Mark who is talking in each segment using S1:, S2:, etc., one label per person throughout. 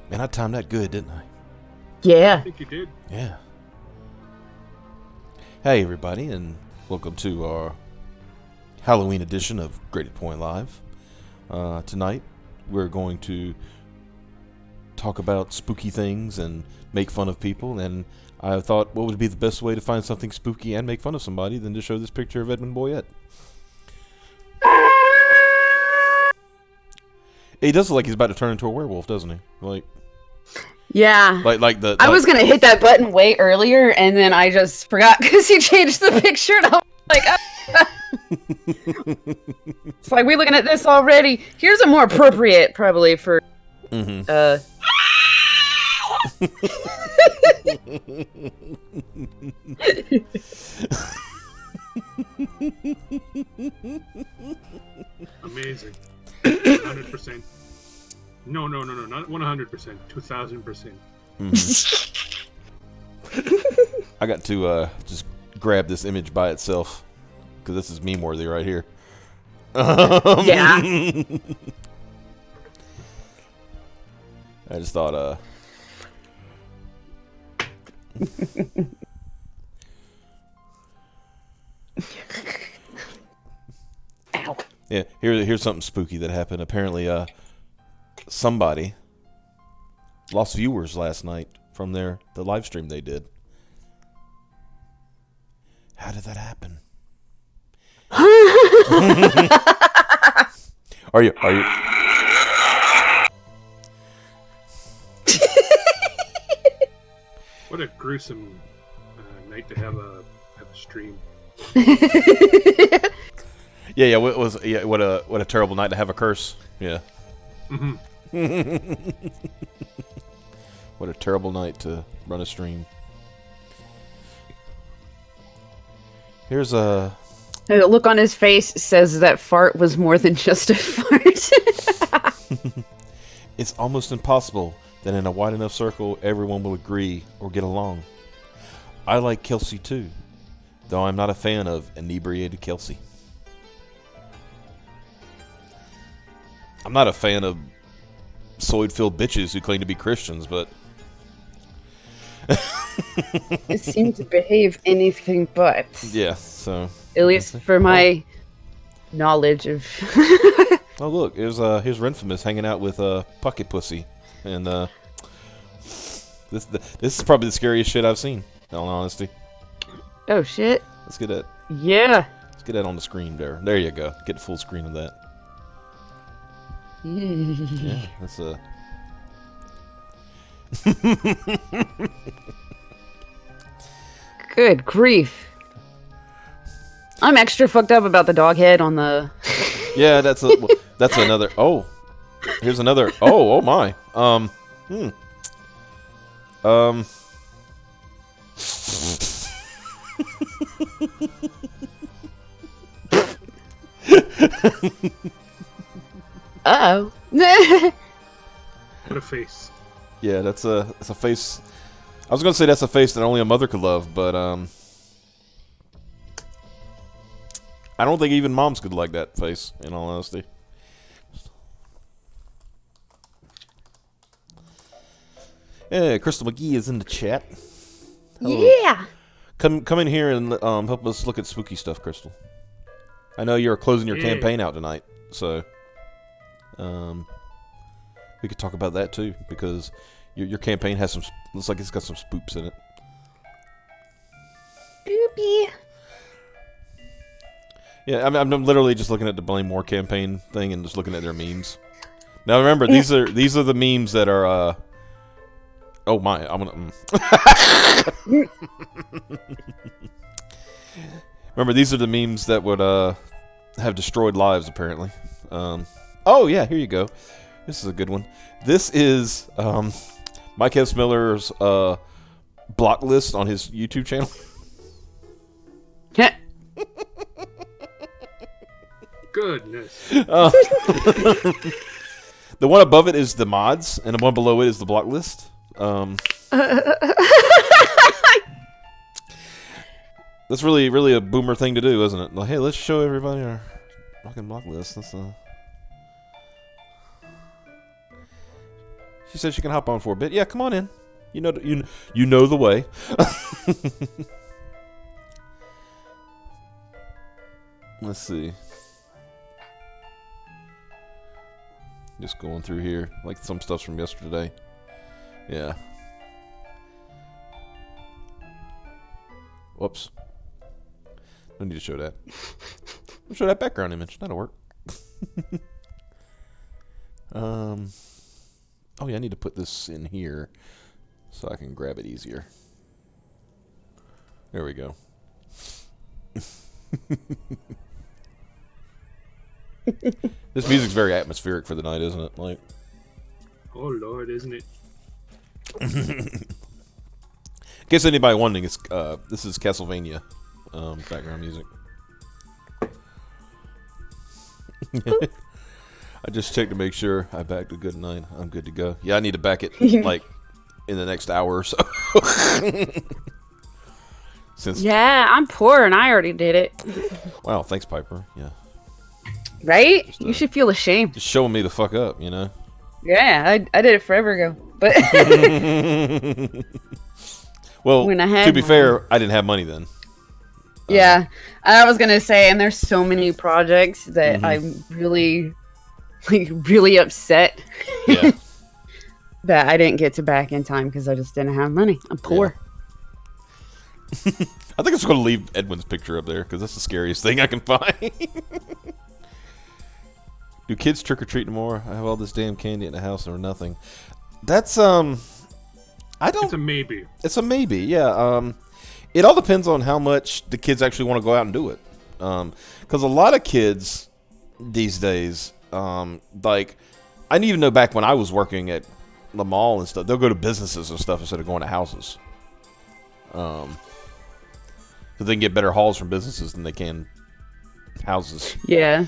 S1: Man, I timed that good, didn't I?
S2: Yeah.
S3: I think you did.
S1: Yeah. Hey, everybody, and welcome to our Halloween edition of Graded Point Live. Tonight, we're going to talk about spooky things and make fun of people, and I thought, what would be the best way to find something spooky and make fun of somebody than to show this picture of Edmund Boyette? He does look like he's about to turn into a werewolf, doesn't he?
S2: Yeah.
S1: I
S2: was going to hit that button way earlier, and then I just forgot because he changed the picture, and I was like, It's like, we're looking at this already. Here's a more appropriate, probably, for,
S3: Amazing. 100%. No, not 100%. 2000%.
S1: I got to just grab this image by itself because this is meme worthy right here.
S2: Yeah.
S1: I just thought,
S2: Ow.
S1: yeah, here's something spooky that happened. Apparently, somebody lost viewers last night from the live stream they did. How did that happen? Are you?
S3: What a gruesome night to have a stream.
S1: Yeah. What a terrible night to have a curse. Yeah. What a terrible night to run a stream. Here's a...
S2: The look on his face says that fart was more than just a fart.
S1: It's almost impossible that in a wide enough circle everyone will agree or get along. I like Kelsey too, though I'm not a fan of inebriated Kelsey. I'm not a fan of soy-filled bitches who claim to be Christians, but...
S2: It seemed to behave anything but.
S1: Yeah, so...
S2: At least for my knowledge of...
S1: Oh, look, here's Renfamous hanging out with Pocket Pussy. And this is probably the scariest shit I've seen, in all honesty.
S2: Oh, shit.
S1: Let's get that.
S2: Yeah.
S1: Let's get that on the screen there. There you go. Get the full screen of that. Yeah, that's a...
S2: Good grief. I'm extra fucked up about the dog head on the...
S1: Yeah, that's another... Oh. Here's another... Oh my.
S2: Uh-oh.
S3: What a face.
S1: Yeah, that's a face... I was going to say that's a face that only a mother could love, but, I don't think even moms could like that face, in all honesty. Yeah, Crystal McGee is in the chat. Hello.
S2: Yeah.
S1: Come in here and help us look at spooky stuff, Crystal. I know you're closing your campaign out tonight, so we could talk about that too, because your campaign has some... Looks like it's got some spooks in it.
S2: Spoopy.
S1: Yeah, I'm literally just looking at the Blame War campaign thing and just looking at their memes. Now remember, these are the memes that are. Oh my! I'm gonna. Remember, these are the memes that would have destroyed lives. Apparently. Oh yeah, here you go. This is a good one. This is Mike S. Miller's block list on his YouTube channel.
S3: Goodness.
S1: The one above it is the mods, and the one below it is the block list. That's really a boomer thing to do, isn't it? Like, hey, let's show everybody our fucking block list. That's She said she can hop on for a bit. Yeah, come on in. You know the way. Let's see. Just going through here. Like some stuff's from yesterday. Yeah. Whoops. Don't need to show that. I'll show that background image. That'll work. Oh yeah, I need to put this in here so I can grab it easier. There we go. This music's very atmospheric for the night, isn't it? Like,
S3: Oh Lord, isn't it?
S1: in case anybody wondering, it's this is Castlevania background music. I just checked to make sure I backed a good 9. I'm good to go. Yeah, I need to back it like in the next hour or so. Since
S2: Yeah, I'm poor and I already did it.
S1: wow, thanks Piper. Yeah,
S2: Right?
S1: Just,
S2: You should feel ashamed.
S1: just showing me the fuck up, you know.
S2: Yeah, I did it forever ago. But
S1: Well,
S2: When I had
S1: to be
S2: mine.
S1: fair, I didn't have money then.
S2: yeah, I was gonna say, and there's so many projects that
S1: Mhm.
S2: I'm really, like, really upset
S1: Yeah.
S2: that I didn't get to back in time because I just didn't have money. I'm poor.
S1: I think I'm just going to leave Edwin's picture up there because that's the scariest thing I can find. Do kids trick or treat tomorrow? I have all this damn candy in the house or nothing. That's I don't.
S3: It's a maybe.
S1: It's a maybe. Yeah. It all depends on how much the kids actually want to go out and do it. Because a lot of kids these days, like I didn't even know back when I was working at the mall and stuff, they'll go to businesses and stuff instead of going to houses. So they can get better hauls from businesses than they can houses.
S2: Yeah.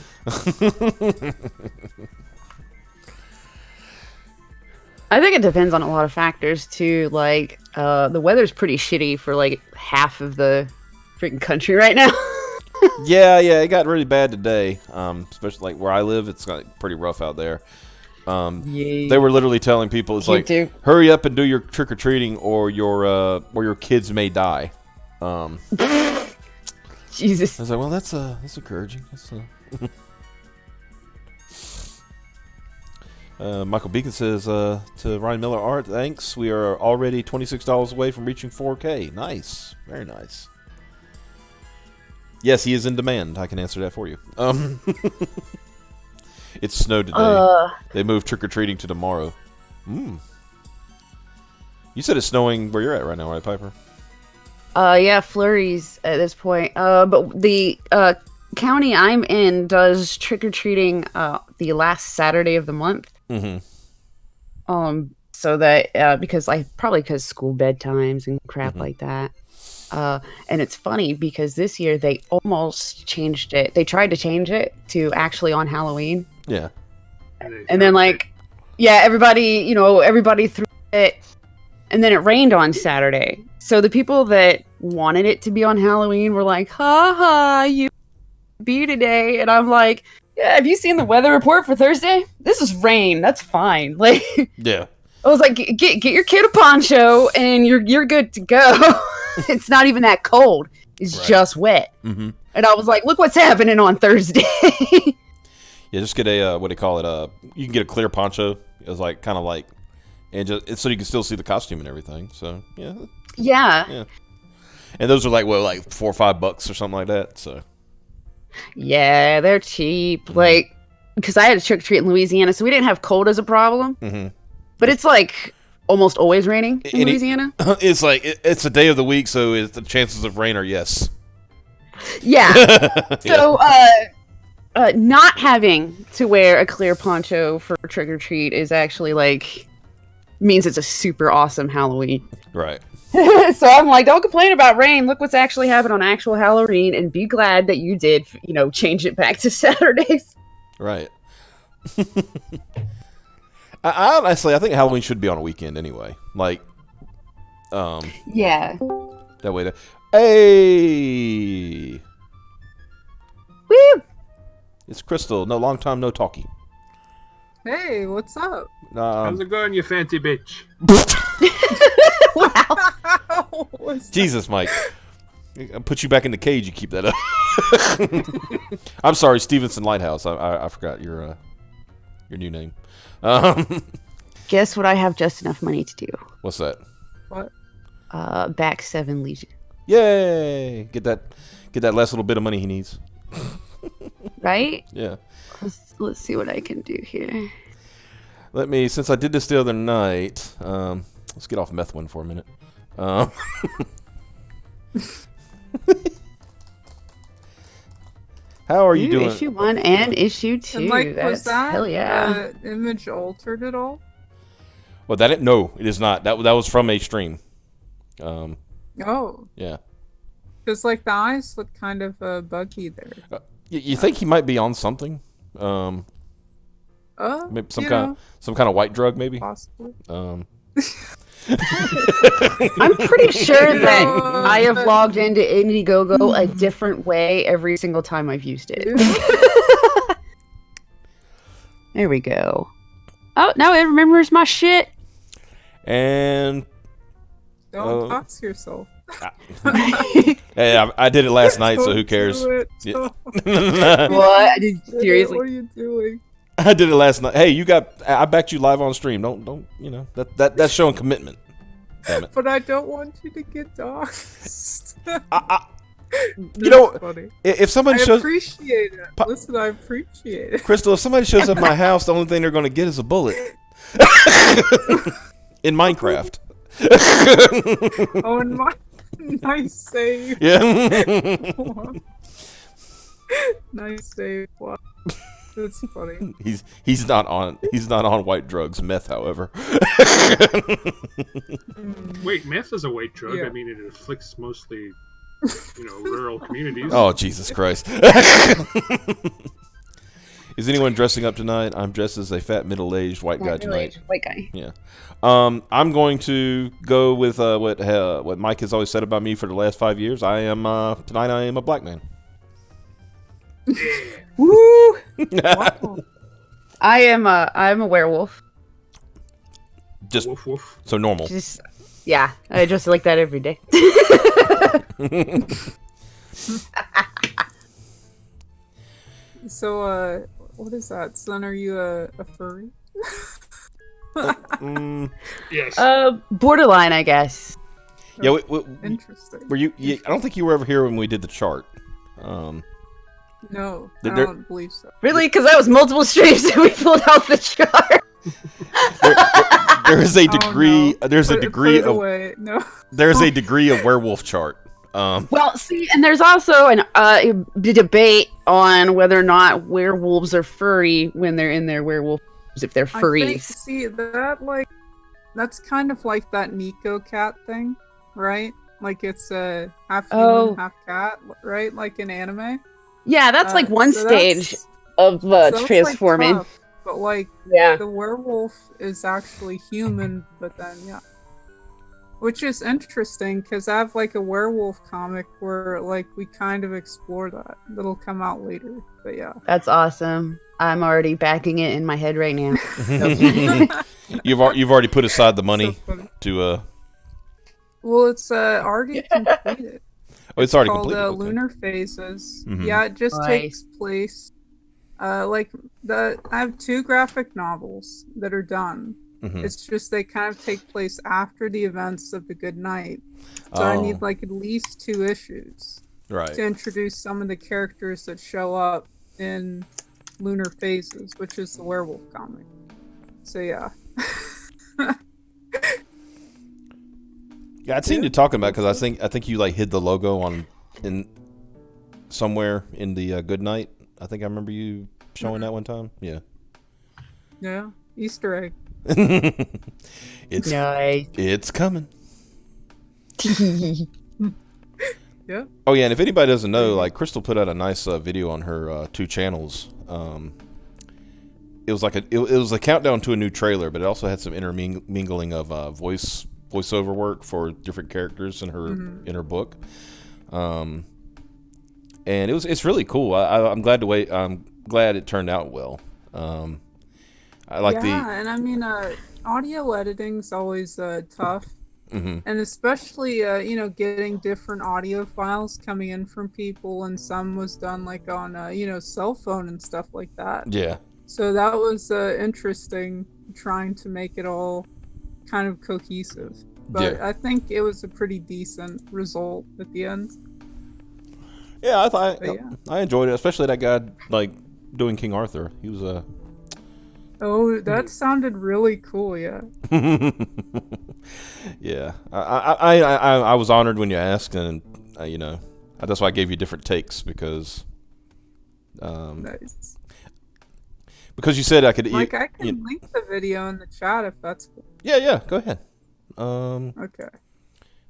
S2: I think it depends on a lot of factors too. Like, the weather's pretty shitty for like half of the freaking country right now.
S1: Yeah, it got really bad today. Especially like where I live, it's like pretty rough out there. They were literally telling people, it's
S2: You
S1: like,
S2: do.
S1: hurry up and do your trick or treating, or your kids may die.
S2: Jesus.
S1: I was like, well, that's encouraging. Michael Beacon says to Ryan Miller Art, thanks. We are already $26 away from reaching 4K. Nice, very nice. Yes, he is in demand. I can answer that for you. It snowed today. They moved trick or treating to tomorrow. You said it's snowing where you're at right now, right, Piper?
S2: Yeah, flurries at this point. But the county I'm in does trick or treating the last Saturday of the month.
S1: Mm-hmm.
S2: So that because school bedtimes and crap like that. And it's funny because this year they almost changed it. They tried to change it to actually on Halloween.
S1: Yeah.
S2: And then everybody threw it, and then it rained on Saturday. So the people that wanted it to be on Halloween were like, "Ha ha, you be today," and I'm like, "Yeah, have you seen the weather report for Thursday? This is rain. That's fine." Like,
S1: Yeah.
S2: I was like, "Get your kid a poncho, and you're good to go." It's not even that cold. It's
S1: Right.
S2: just wet.
S1: Mm-hmm.
S2: And I was like, "Look what's happening on Thursday."
S1: Yeah, just get a what do you call it? You can get a clear poncho. It's like kind of like, and so you can still see the costume and everything. So yeah.
S2: Yeah.
S1: And those are like $4 or $5 or something like that. So
S2: Yeah, they're cheap. Like, because I had a trick or treat in Louisiana, so we didn't have cold as a problem.
S1: mm-hmm.
S2: But it's like almost always raining in
S1: And
S2: Louisiana.
S1: It's like it's a day of the week, so the chances of rain are yes.
S2: Yeah. So, not having to wear a clear poncho for trick or treat is actually means it's a super awesome Halloween.
S1: Right.
S2: So I'm like, don't complain about rain. Look what's actually happened on actual Halloween, and be glad that you did, change it back to Saturdays.
S1: Right. I honestly, I think Halloween should be on a weekend anyway. Like,
S2: Yeah.
S1: that way. Hey,
S2: Woo!
S1: it's Crystal. No, long time no talkie.
S4: Hey, what's up?
S3: How's it going, you fancy bitch?
S2: Wow.
S1: Jesus, Mike. I'll put you back in the cage. You keep that up. I'm sorry, Stevenson Lighthouse. I forgot your new name.
S2: Guess what I have just enough money to do?
S1: What's that?
S4: What?
S2: Back 7 Legion.
S1: Yay! Get that last little bit of money he needs.
S2: Right?
S1: Yeah.
S2: Let's see what I can do here.
S1: Since I did this the other night, let's get off meth one for a minute. How are you doing?
S2: Issue 1 and issue 2.
S4: And like, was that
S2: hell yeah.
S4: image altered at all?
S1: Well, no, it is not. That was from a stream.
S4: Oh,
S1: Yeah.
S4: because like the eyes look kind of buggy there.
S1: You think he might be on something? Maybe some kind of white drug, maybe.
S4: Possibly.
S2: I'm pretty sure that I have logged into Indiegogo a different way every single time I've used it. There we go. Oh, now it remembers my shit.
S1: And
S4: Don't tox yourself.
S1: hey, I did it last night, so who cares? Yeah.
S2: What? Seriously?
S4: What are you doing?
S1: I did it last night. Hey, I backed you live on stream. Don't that's showing commitment. Damn it.
S4: But I don't want you to get doxxed. Funny.
S1: If somebody
S4: I
S1: shows
S4: appreciate it. Listen, I appreciate it.
S1: Crystal, if somebody shows up at my house, the only thing they're going to get is a bullet. In Minecraft.
S4: Oh, and my nice save.
S1: Yeah.
S4: Nice save. Wow. That's funny.
S1: He's not on white drugs, meth, however.
S3: Wait, meth is a white drug.
S4: Yeah.
S3: I mean, it afflicts mostly, rural communities.
S1: Oh, Jesus Christ. Is anyone dressing up tonight? I'm dressed as a fat middle-aged white guy tonight.
S2: White guy.
S1: Yeah. I'm going to go with what Mike has always said about me for the last 5 years. Tonight I am a black man.
S2: Woo!
S4: Wow.
S2: I'm a werewolf.
S1: Just
S3: Woof woof.
S1: so normal.
S2: Yeah, I dress like that every day.
S4: So, what is that? Son, are you a furry?
S3: Yes.
S2: Borderline, I guess.
S1: Yeah.
S4: Interesting.
S1: Were you? I don't think you were ever here when we did the chart.
S4: No, I
S1: There-
S4: don't believe so.
S2: Really? Because that was multiple streams that we pulled out the chart.
S1: There is a degree.
S4: Oh, no.
S1: There's a
S4: Put
S1: degree
S4: it
S1: of.
S4: away. No.
S1: There's a degree of werewolf chart.
S2: Well, see, and there's also a debate on whether or not werewolves are furry when they're in their werewolf, if they're
S4: I
S2: furries.
S4: think, see, that's kind of like that Nico cat thing, right? Like it's a half human, half cat, right? Like in anime.
S2: Yeah, that's like one
S4: so
S2: stage of
S4: that's,
S2: transforming.
S4: Like, tough, but like
S2: Yeah.
S4: the werewolf is actually human, but then yeah. Which is interesting because I have like a werewolf comic where like we kind of explore that. That'll come out later. But yeah.
S2: That's awesome. I'm already backing it in my head right now.
S1: You've already put aside the money
S4: So funny.
S1: to.
S4: Well, it's already completed.
S1: Oh, it's already
S4: called
S1: completed. Okay.
S4: Lunar Phases.
S1: Mhm.
S4: Yeah, it just
S2: Nice.
S4: takes place. I have 2 graphic novels that are done.
S1: Mhm.
S4: It's just they kind of take place after the events of the Good Night. So I need like at least 2 issues
S1: Right.
S4: to introduce some of the characters that show up in Lunar Phases, which is the werewolf comic. So yeah.
S1: Yeah, I'd seen you talking about because I think you like hid the logo in somewhere in the Good Night. I think I remember you showing that one time. Yeah.
S4: Yeah. Easter egg.
S1: It's
S2: Nice.
S1: it's coming.
S4: Yeah.
S1: Oh yeah, and if anybody doesn't know, like Crystal put out a nice video on her 2 channels. It was like it was a countdown to a new trailer, but it also had some intermingling of voiceover work for different characters in her book. And it's really cool. I'm glad it turned out well. I like
S4: and I mean, audio editing's always tough,
S1: and
S4: especially getting different audio files coming in from people, and some was done like on cell phone and stuff like that.
S1: yeah,
S4: So that was interesting, trying to make it all kind of cohesive. But
S1: yeah,
S4: I think it was a pretty decent result at the end.
S1: yeah. I thought
S4: But yeah.
S1: I enjoyed it, especially that guy like doing King Arthur. He was a.
S4: Oh, that sounded really cool. Yeah.
S1: Yeah, I was honored when you asked, and that's why I gave you different takes because
S4: Nice.
S1: you said I could.
S4: Mike, I can link the video in the chat if that's cool.
S1: Yeah, go ahead.
S4: Okay.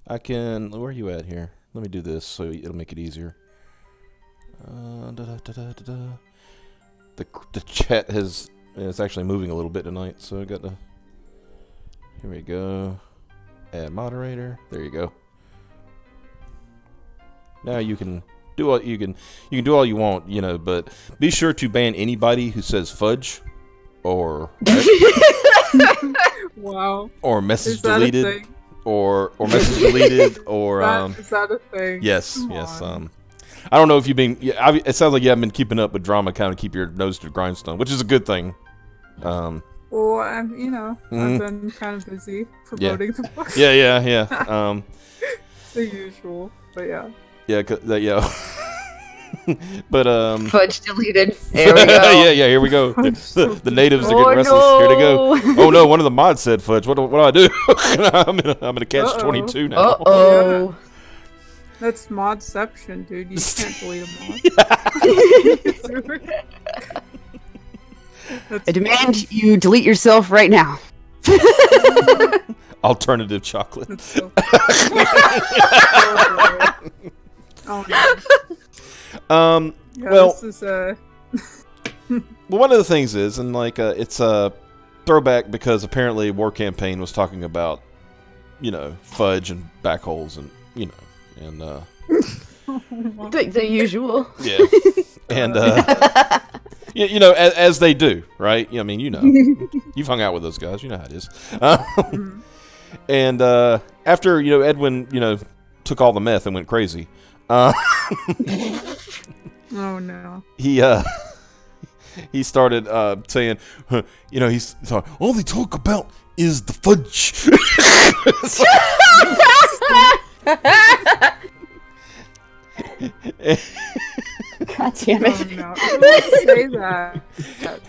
S1: I can. Where are you at here? Let me do this so it'll make it easier. The chat it's actually moving a little bit tonight, so I got to. Here we go. Add moderator. There you go. Now you can do all you can do all you want, but be sure to ban anybody who says fudge or
S4: Wow.
S1: or message
S4: Is that a
S1: deleted
S4: thing?
S1: or message deleted or
S4: Is that a thing?
S1: yes.
S4: Come on.
S1: I don't know if you've been. Yeah, it sounds like you haven't been keeping up with drama. Kind of keep your nose to the grindstone, which is a good thing.
S4: Well, I've been kind of busy promoting the book.
S1: Yeah.
S4: The usual, but yeah.
S1: Yeah, but
S2: Fudge deleted. There we go.
S1: yeah. Here we go. The natives are getting restless.
S2: no.
S1: Here they go. Oh no! One of the mods said fudge. What do I do? I'm in a catch 22 now.
S2: Uh-oh.
S4: That's modception, dude. You can't delete a mod.
S2: I demand you delete yourself right now.
S1: Alternative chocolate.
S4: That's so oh no. Yeah,
S1: well,
S4: this is
S1: well, one of the things is, and it's a throwback because apparently War Campaign was talking about, fudge and back holes and and
S2: The usual.
S1: yeah, and as they do, right? I mean, you've hung out with those guys, you know how it is. And after Edwin, took all the meth and went crazy.
S4: oh no.
S1: He started saying, he's all they talk about is the fudge.
S2: God damn it.
S4: Oh no. Don't say that.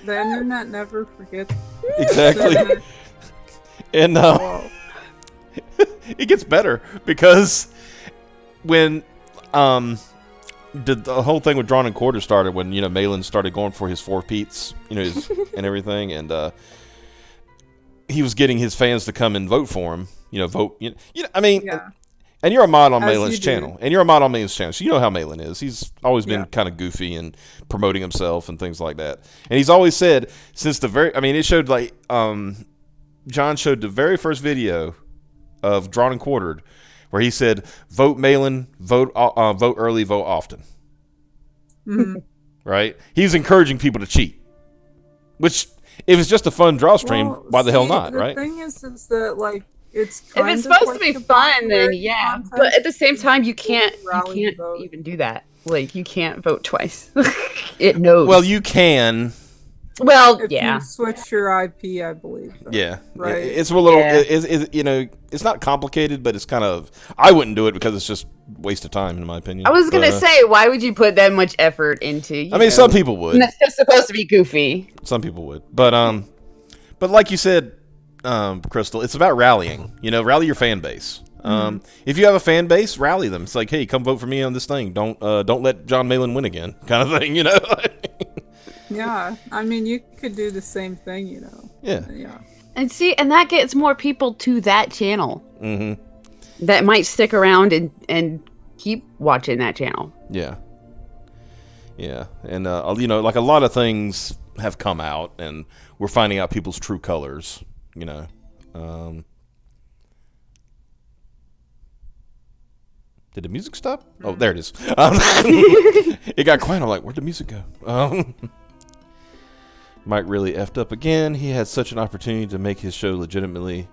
S4: The internet never forgets.
S1: Exactly. And
S4: Whoa.
S1: it gets better because when the whole thing with Drawn and Quarter started, when Malin started going for his 4 Pete's, and everything, and he was getting his fans to come and vote for him. Vote. I mean.
S4: Yeah.
S1: And you're a mod on
S4: As
S1: Malin's
S4: you
S1: channel.
S4: do.
S1: And you're a mod on Malin's channel, so you know how Malin is. He's always been
S4: Yeah.
S1: kind of goofy and promoting himself and things like that. And he's always said, since it showed John showed the very first video of Drawn and Quartered, where he said, vote Malin, vote early, vote often.
S4: Mhm.
S1: Right? He's encouraging people to cheat. Which, if it's just a fun draw stream,
S4: Well,
S1: why the hell
S4: see,
S1: not,
S4: the
S1: right?
S4: thing is that it's
S2: If
S4: kind
S2: it's
S4: of
S2: supposed
S4: like
S2: to be
S4: the
S2: fun, then
S4: popularity
S2: yeah.
S4: contest.
S2: But at the same time, you can't
S4: Rally vote.
S2: even do that. Like, you can't vote twice. It knows.
S1: Well, you can.
S2: Well,
S4: If
S2: yeah.
S4: you switch your IP, I believe. though.
S1: Yeah,
S4: Right.
S1: It's a little.
S2: Yeah.
S1: It's not complicated, but it's kind of. I wouldn't do it because it's just waste of time, in my opinion.
S2: I was gonna
S1: But,
S2: say, why would you put that much effort into?
S1: some people would.
S2: And that's just supposed to be goofy.
S1: Some people would, but like you said, Crystal, it's about rallying. Rally your fan base. If you have a fan base, rally them. It's like, hey, come vote for me on this thing. Don't let John Malin win again, kind of thing.
S4: Yeah, I mean, you could do the same thing,
S1: Yeah.
S4: Yeah.
S2: And that gets more people to that channel.
S1: Mm-hmm.
S2: That might stick around and keep watching that channel.
S1: Yeah. Yeah, and like a lot of things have come out, and we're finding out people's true colors. Did the music stop? Oh, there it is. It got quiet. I'm like, where'd the music go? Mike really effed up again. He had such an opportunity to make his show legitimately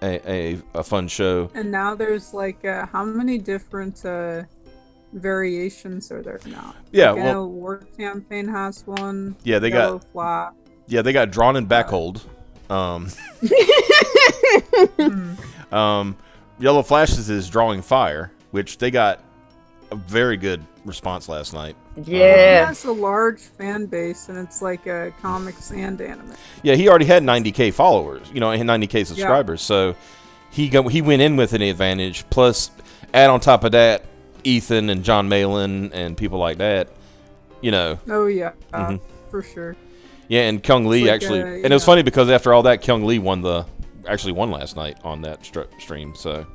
S1: a fun show.
S4: And now there's like how many different variations are there now?
S1: Yeah,
S4: like, I
S1: well,
S4: know War Campaign has one.
S1: Yeah, they
S4: Yellow
S1: got
S4: Flash.
S1: Yeah, they got drawn and backhold. Yellow Flashes is drawing fire, which they got a very good response last night.
S4: It
S2: Yeah.
S4: has a large fan base, and it's like a comics and anime.
S1: Yeah, he already had 90K followers, and 90K subscribers. So he went in with an advantage. Plus, add on top of that, Ethan and John Malin and people like that.
S4: Oh yeah, for sure.
S1: Yeah, and Kyung Lee
S4: Like,
S1: actually, and it was funny because after all that, Kyung Lee won last night on that stream. So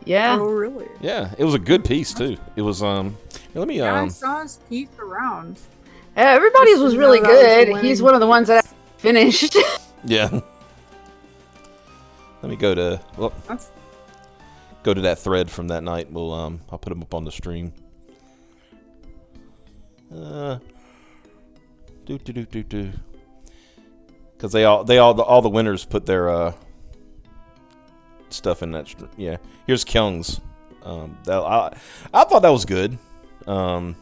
S2: Yeah.
S4: Oh really?
S1: yeah, it was a good piece too. It was let me
S4: Yeah, I saw his piece around.
S2: Everybody's
S4: Just
S2: was
S4: to
S2: really
S4: know that was a
S2: good.
S4: winning
S2: He's one of the ones that I finished.
S1: yeah. Let me go to
S4: That's
S1: that thread from that night. I'll put them up on the stream. Because all the winners put their stuff in that. Yeah, here's Kyung's. I thought that was good. I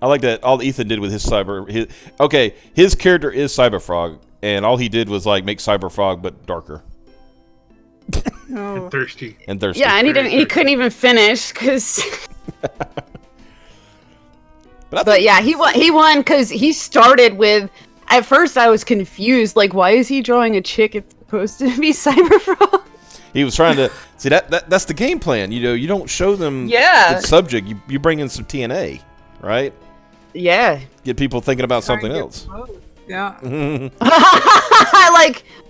S1: like that all Ethan did with his his character is Cyberfrog, and all he did was like make Cyberfrog but darker
S4: oh.
S3: Thirsty.
S1: and thirsty.
S2: Yeah, and he couldn't even finish because. But yeah, he won because he started with. At first, I was confused. Like, why is he drawing a chick? It's supposed to be Cyberfrog.
S1: He was trying to see that's the game plan. You don't show them
S2: Yeah.
S1: the subject. You bring in some TNA, right?
S2: Yeah.
S1: Get people thinking about something
S4: Try and
S1: else.
S4: get both. Yeah.
S2: I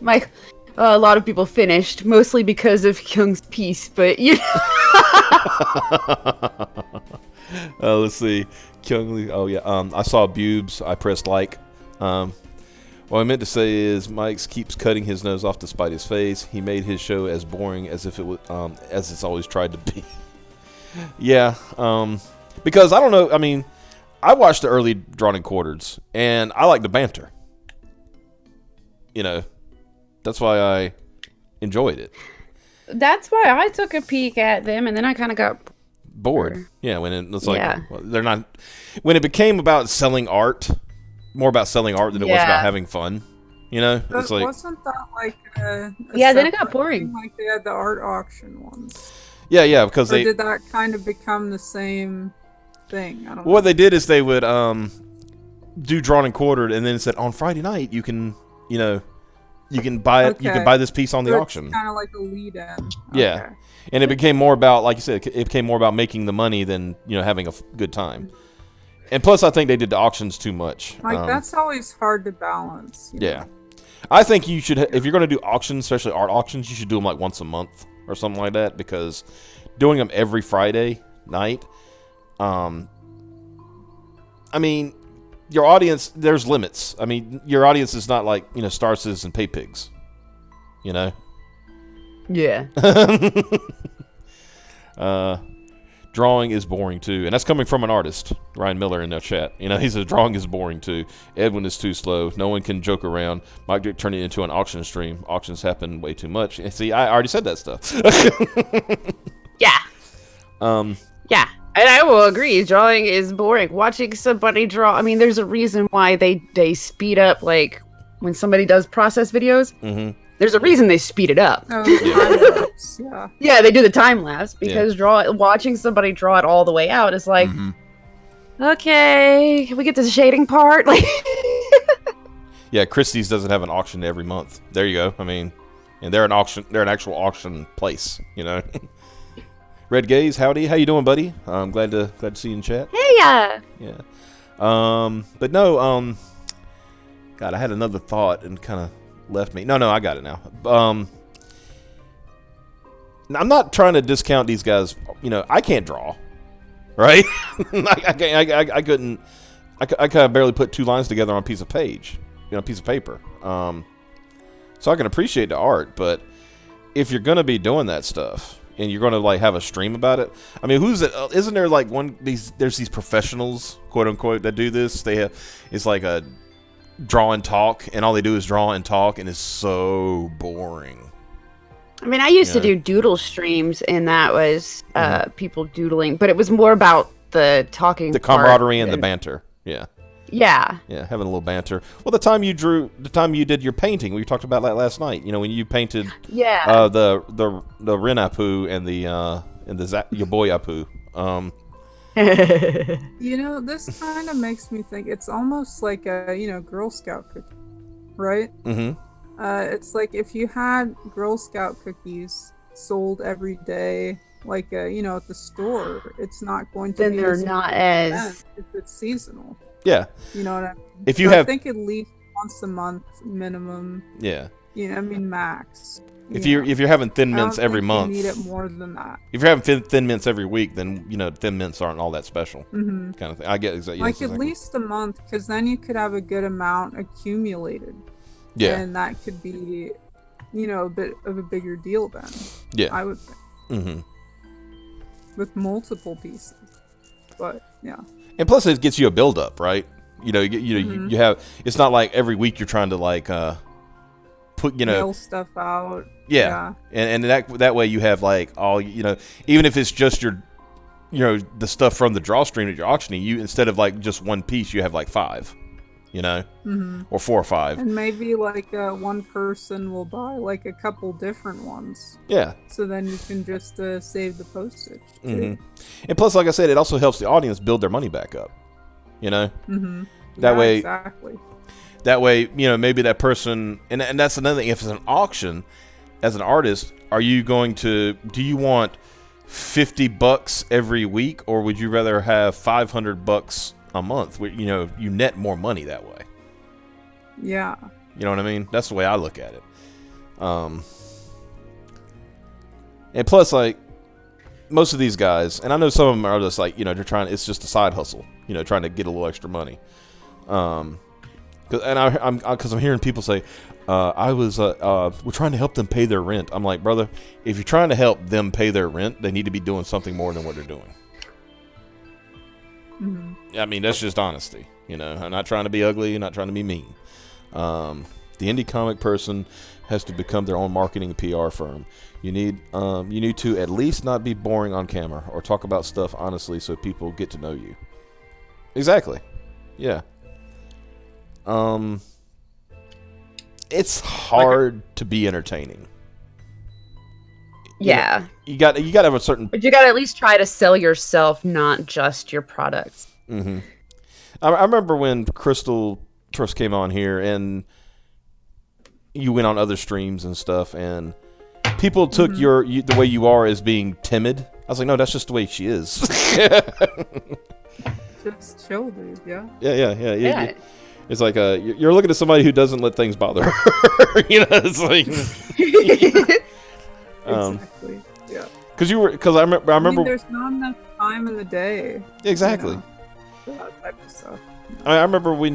S2: like a lot of people finished mostly because of Kyung's piece, but
S1: Let's see. Kyung Lee. Oh yeah. I saw Bubes. I pressed like. What I meant to say is Mike's keeps cutting his nose off to spite his face. He made his show as boring as if it was as it's always tried to be. Yeah. Because I don't know. I mean, I watched the early Drawn and Quartered, and I like the banter. That's why I enjoyed it.
S2: that's why I took a peek at them, and then I kind of got
S1: Bored. Yeah, when it's like
S2: Yeah.
S1: they're not. When it became about selling art, more about selling art than it was
S2: Yeah.
S1: about having fun.
S4: But
S1: It's like
S4: wasn't that like a
S2: Yeah, then it got
S4: separate
S2: boring.
S4: thing? Like they had the art auction ones.
S1: yeah, because
S4: Or
S1: they
S4: did that kind of become the same thing? I don't know.
S1: what they did is they would do Drawn and Quartered, and then it said on Friday night you can you can buy it. You can
S4: Okay.
S1: buy this piece on the auction.
S4: Kind of like a lead-in.
S1: Yeah.
S4: Okay.
S1: And it became more about, like you said, it became more about making the money than having a good time. And plus, I think they did the auctions too much.
S4: Like that's always hard to balance. you know?
S1: Yeah, I think you should, if you're going to do auctions, especially art auctions, you should do them like once a month or something like that, because doing them every Friday night, I mean, your audience, there's limits. I mean, your audience is not like Starses and Pay Pigs,
S2: yeah.
S1: Drawing is boring too, and that's coming from an artist, Ryan Miller, in the chat. He says drawing is boring too. Edwin is too slow. No one can joke around. Mike Dick turned it into an auction stream. Auctions happen way too much. And see, I already said that stuff.
S2: Yeah. Yeah. And I will agree, drawing is boring. Watching somebody draw, I mean, there's a reason why they speed up, like, when somebody does process videos.
S1: Mm-hmm.
S2: There's a reason they speed it up.
S4: Oh, time-lapse, yeah.
S2: Yeah, they do the time lapse because watching somebody draw it all the way out is like, okay, can we get to the shading part? Like,
S1: Yeah, Christie's doesn't have an auction every month. There you go. I mean, and they're an actual auction place. Red Gaze, howdy, how you doing, buddy? I'm glad to see you in chat.
S2: hey,
S1: Yeah. But no, God, I had another thought and kind of left me. No, I got it now. I'm not trying to discount these guys. I can't draw, right? I couldn't. I kind of barely put two lines together on a piece of paper. So I can appreciate the art, but if you're gonna be doing that stuff, and you're going to like have a stream about it. I mean, who's it? Isn't there like there's these professionals, quote unquote, that do this. It's like a draw and talk, and all they do is draw and talk, and it's so boring.
S2: I mean, I used to do doodle streams, and that was people doodling, but it was more about the talking,
S1: the camaraderie and the banter. Yeah.
S2: Yeah.
S1: Yeah, having a little banter. Well, the time you did your painting, we talked about that last night. You know, when you painted the Ren Apu and your boy Apu.
S4: You know, this kind of makes me think it's almost like a, Girl Scout cookie, right?
S1: Mm-hmm.
S4: It's like if you had Girl Scout cookies sold every day, like, at the store, it's not going to
S2: then
S4: be
S2: they're not as
S4: if it's seasonal.
S1: Yeah.
S4: You know what I mean?
S1: If you have,
S4: I think at least once a month minimum.
S1: Yeah.
S4: Max.
S1: If you're having Thin Mints every month,
S4: you need it more than that.
S1: If you're having Thin Mints every week, then Thin Mints aren't all that special,
S4: kind
S1: of thing. I get exactly.
S4: Like at least a month, because then you could have a good amount accumulated.
S1: Yeah.
S4: And that could be, a bit of a bigger deal then.
S1: Yeah.
S4: I would think.
S1: Mm-hmm. With
S4: multiple pieces, but yeah.
S1: And plus, it gets you a build up, right? You have. It's not like every week you're trying to like put
S4: mail stuff out.
S1: Yeah. And that way you have like all even if it's just your the stuff from the draw stream that you're auctioning, you instead of like just one piece, you have like 5, or 4 or 5.
S4: And maybe like one person will buy like a couple different ones.
S1: Yeah.
S4: So then you can just save the postage.
S1: And plus, like I said, it also helps the audience build their money back up. That way.
S4: Exactly.
S1: That way, maybe that person, and that's another thing. If it's an auction, as an artist, do you want $50 every week, or would you rather have $500 a month? You net more money that way.
S4: Yeah.
S1: You know what I mean? That's the way I look at it. And plus, like, most of these guys, and I know some of them are just like, they're it's just a side hustle, trying to get a little extra money. Because I'm hearing people say, we're trying to help them pay their rent. I'm like, brother, if you're trying to help them pay their rent, they need to be doing something more than what they're doing. I mean, that's just honesty. I'm not trying to be ugly, not trying to be mean. The indie comic person has to become their own marketing and PR firm. You need to at least not be boring on camera or talk about stuff honestly so people get to know you. Exactly. Yeah. It's hard to be entertaining.
S2: Yeah.
S1: You got to have a certain.
S2: But you got to at least try to sell yourself, not just your products.
S1: Mm-hmm. I remember when Crystal first came on here, and you went on other streams and stuff, and people took the way you are as being timid. I was like, no, that's just the way she is.
S4: Just chill, dude. Yeah.
S1: Yeah. It's like you're looking at somebody who doesn't let things bother her. It's like
S4: exactly. Yeah.
S1: Because I remember.
S4: I mean, there's not enough time in the day.
S1: Exactly.
S4: For that type of stuff.
S1: I remember when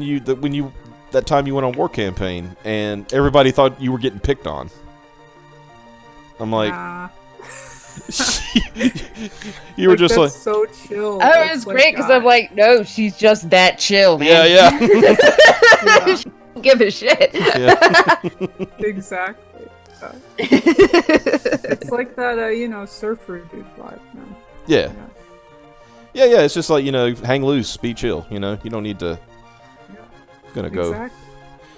S1: that time you went on War Campaign and everybody thought you were getting picked on. I'm like.
S4: Nah.
S1: You were just like
S4: so chill.
S2: Oh, it was great because I'm like, no, she's just that chill, man.
S1: Yeah.
S2: She don't give a shit.
S1: Yeah.
S4: Exactly. It's like that, surfer dude vibe, man.
S1: Yeah. It's just like hang loose, be chill. You don't need to. Gonna go.
S4: Exactly.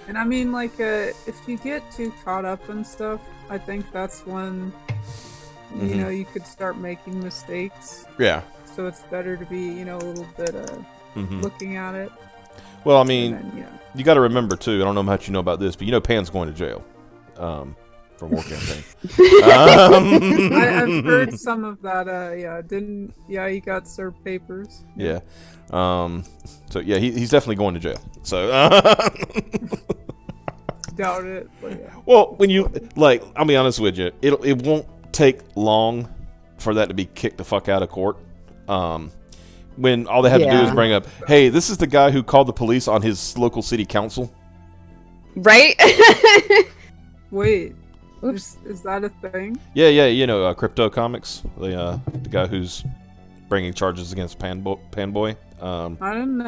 S4: And I mean, like, if you get too caught up in stuff, I think that's when. You could start making mistakes.
S1: Yeah.
S4: So it's better to be, a little bit looking at it.
S1: Well, I mean, you got to remember too. I don't know how much you know about this, but Pan's going to jail from War Campaign.
S4: I've heard some of that. He got served papers.
S1: Yeah. So yeah, he's definitely going to jail. So.
S4: Doubt it. But yeah.
S1: Well, when I'll be honest with you, it won't take long for that to be kicked the fuck out of court. When all they have to do is bring up, hey, this is the guy who called the police on his local city council.
S2: Right?
S4: Wait.
S2: Oops.
S4: Is that a thing?
S1: Yeah, you know, Crypto Comics, the guy who's bringing charges against Panboy.
S4: I didn't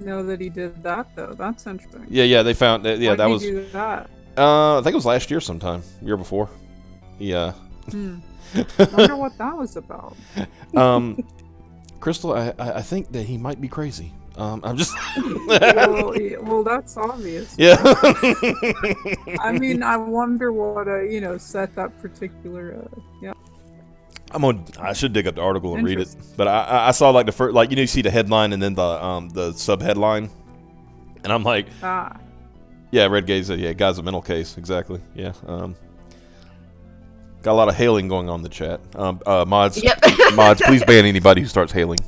S4: know that he did that though. That's interesting.
S1: Yeah, they found. Yeah,
S4: Why'd
S1: that
S4: he
S1: was.
S4: do that?
S1: I think it was last year sometime, year before. Yeah.
S4: Wonder what that was about.
S1: Crystal, I think that he might be crazy. I'm just.
S4: well, that's obvious.
S1: Yeah.
S4: I mean, I wonder what set that particular. Yeah.
S1: I should dig up the article and read it, but I saw like the first, like you see the headline and then the sub headline, and I'm like, yeah, Red Gaze, yeah, guy's a mental case, exactly, yeah. Got a lot of hailing going on in the chat. Mods,
S2: Yep.
S1: Mods, please ban anybody who starts hailing.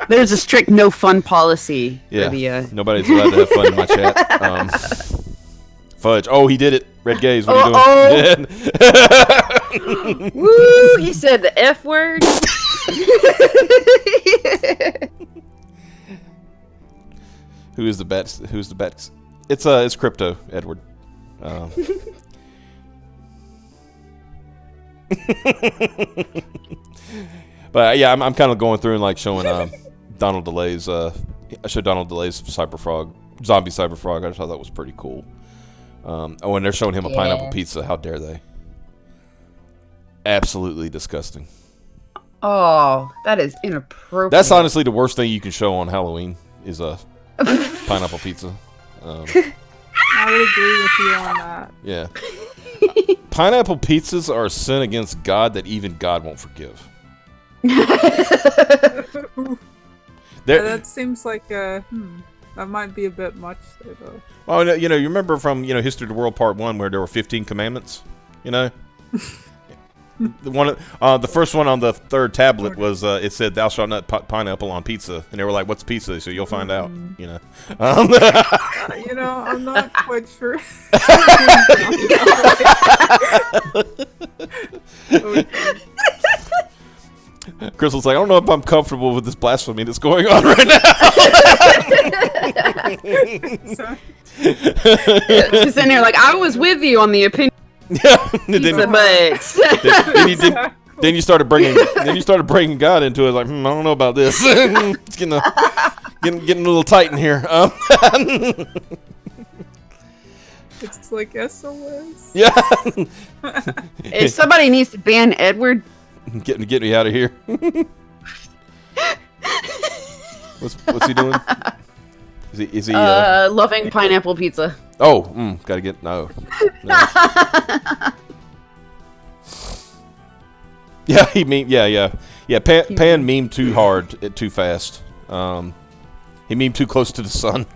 S2: There's a strict no fun policy.
S1: Yeah,
S2: for the,
S1: nobody's allowed to have fun in my chat. Fudge. Oh, he did it. Red Gaze, what are you doing?
S2: Woo! He said the F word.
S1: Who's the bets? It's Crypto, Edward. But yeah, I'm kind of going through and like showing Donald DeLay's. I showed Donald DeLay's zombie Cyberfrog. I just thought that was pretty cool. And they're showing him a pineapple pizza. How dare they? Absolutely disgusting.
S2: Oh, that is inappropriate.
S1: That's honestly the worst thing you can show on Halloween is a pineapple pizza.
S4: I would agree with you on that.
S1: Yeah. Pineapple pizzas are a sin against God that even God won't forgive.
S4: That seems like that might be a bit much there, though.
S1: Oh, no, you remember from History of the World Part 1 where there were 15 commandments? The first one on the third tablet was it said thou shalt not put pineapple on pizza, and they were like, what's pizza? So you'll find out.
S4: I'm not quite sure.
S1: Crystal's like, I don't know if I'm comfortable with this blasphemy that's going on right now.
S2: Just in there like, I was with you on the opinion.
S1: Yeah. Then you started bringing God into it. Like, I don't know about this. It's getting a little tight in here.
S4: It's like SOS.
S1: Yeah.
S2: If somebody needs to ban Edward,
S1: get me out of here. What's he doing? Is he
S2: loving pineapple pizza.
S1: Oh, gotta get no. Yeah, Pan memed too hard, too fast. He memed too close to the sun.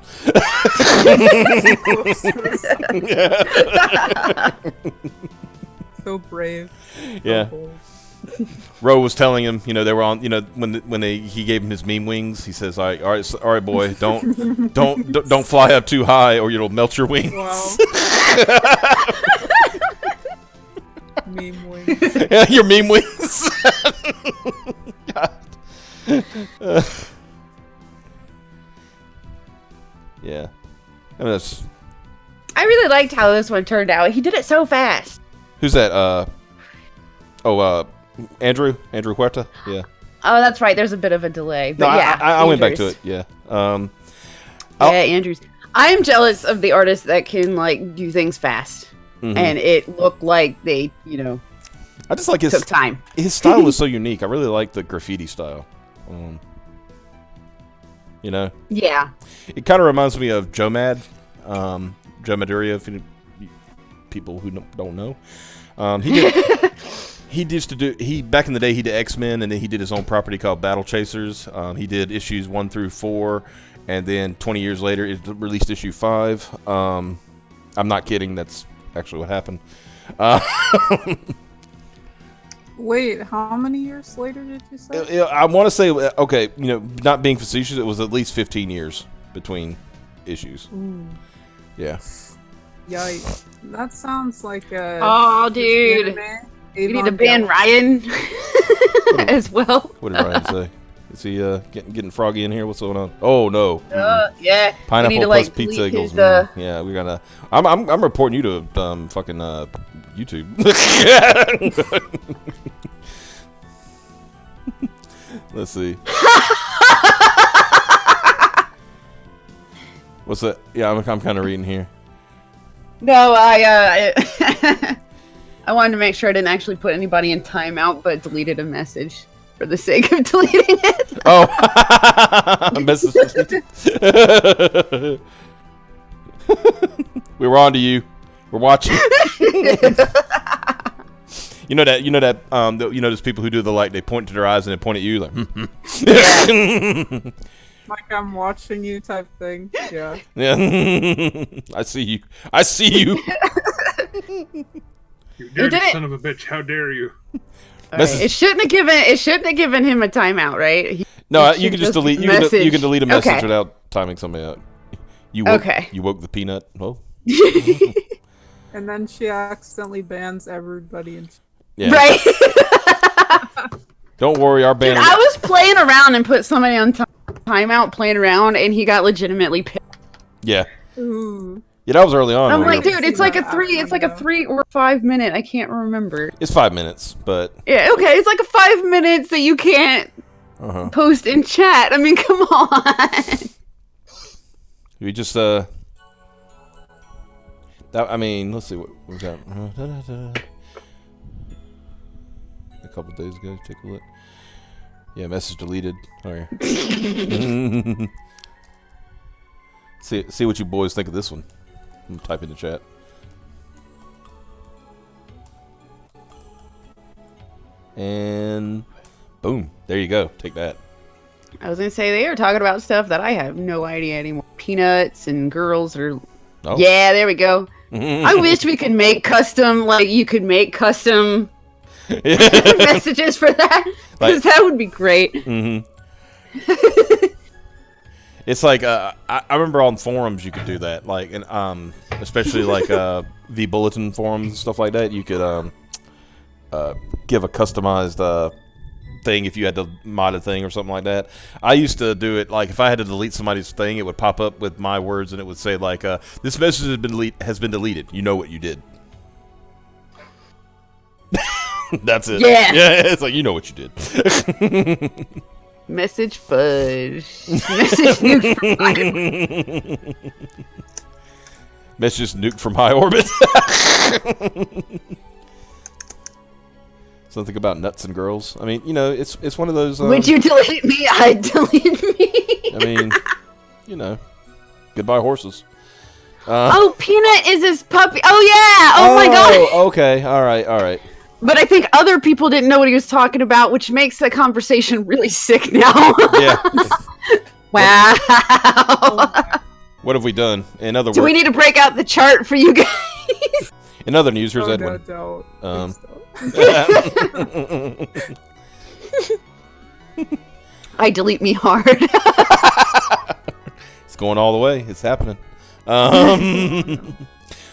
S4: So brave.
S1: Yeah. Ro was telling him, they were on, when he gave him his meme wings. He says, all right, boy, don't fly up too high, or it'll melt your wings.
S4: Wow. Meme wings.
S1: Yeah, your meme wings. God. Yeah. I mean,
S2: I really liked how this one turned out. He did it so fast.
S1: Who's that? Andrew Huerta. Yeah.
S2: Oh, that's right. There's a bit of a delay. But
S1: No,
S2: yeah,
S1: I went back to it. Yeah.
S2: Yeah, Andrews. I am jealous of the artists that can do things fast, and it looked like they,
S1: I just like
S2: took time.
S1: His style was so unique. I really like the graffiti style.
S2: Yeah.
S1: It kind of reminds me of Joe Mad, Joe Maduria. If people who don't know, he did. He used to do. Back in the day, he did X-Men, and then he did his own property called Battle Chasers. He did issues 1 through 4, and then 20 years later, it released issue 5. I'm not kidding. That's actually what happened.
S4: Wait, how many years later did you say?
S1: I want to say, okay, not being facetious, it was at least 15 years between issues.
S4: Ooh.
S1: Yeah.
S4: Yikes. That sounds like a...
S2: Oh, dude. You need to ban Ryan as well.
S1: What did Ryan say? Is he getting froggy in here? What's going on? Oh no.
S2: Yeah.
S1: Pineapple
S2: we need to,
S1: plus
S2: like,
S1: pizza
S2: delete
S1: equals.
S2: his,
S1: Yeah, we gotta. I'm reporting you to fucking YouTube. Let's see. What's that? Yeah, I'm kind of reading here.
S2: No, I I wanted to make sure I didn't actually put anybody in timeout, but deleted a message for the sake of deleting it.
S1: Oh, message deleted. We were on to you. We're watching. You know that those people who do the like they point to their eyes and they point at you like.
S4: Like I'm watching you type thing. Yeah.
S1: Yeah. I see you. I see you.
S3: You dirty
S2: did it.
S3: son of a bitch! How dare you?
S2: Right. It shouldn't have given him a timeout, right?
S1: No, you can just delete. You can delete a message
S2: Okay.
S1: without timing somebody out. You woke the peanut. Oh.
S4: And then she accidentally bans everybody in
S1: Yeah.
S2: Right.
S1: Don't worry, our band.
S2: Dude, I was playing around and put somebody on timeout playing around, and he got legitimately pissed.
S1: Yeah.
S4: Ooh.
S1: Yeah, that was early on.
S2: I'm
S1: when
S2: like,
S1: we were-
S2: dude, it's like a 3 or 5 minute. I can't remember.
S1: It's 5 minutes, but
S2: Yeah, okay, it's like a 5 minutes that you can't post in chat. I mean, come on.
S1: we just that, I mean, let's see what was that. A couple days ago, take a look. Yeah, message deleted. Oh yeah. see what you boys think of this one. I'm gonna type in the chat. And boom, there you go. Take that.
S2: I was gonna say they were talking about stuff that I have no idea anymore. Peanuts and girls or yeah, there we go. I wish we could make custom, like you could make custom messages for that, because that would be great.
S1: It's like I remember on forums you could do that, like, and especially like the bulletin forums and stuff like that. You could give a customized thing if you had to mod a thing or something like that. I used to do it like if I had to delete somebody's thing, it would pop up with my words and it would say like, "This message has been deleted. You know what you did." That's it.
S2: Yeah.
S1: Yeah. It's like you know what you did.
S2: Message fudge. Message nuke from high
S1: Message nuked from high orbit. Something about nuts and girls. I mean, you know, it's one of those.
S2: Would you delete me? I'd delete me.
S1: I mean, you know, goodbye horses.
S2: Oh, Peanut is his puppy. Oh yeah. Oh my god.
S1: Okay. All right.
S2: But I think other people didn't know what he was talking about, which makes the conversation really sick now.
S1: Yeah.
S2: Wow.
S1: What have we done? In other
S2: Do we
S1: words,
S2: need to break out the chart for you guys?
S1: in other news, here's
S4: Oh,
S1: Edwin.
S4: no, don't.
S2: I delete me hard.
S1: It's going all the way. It's happening.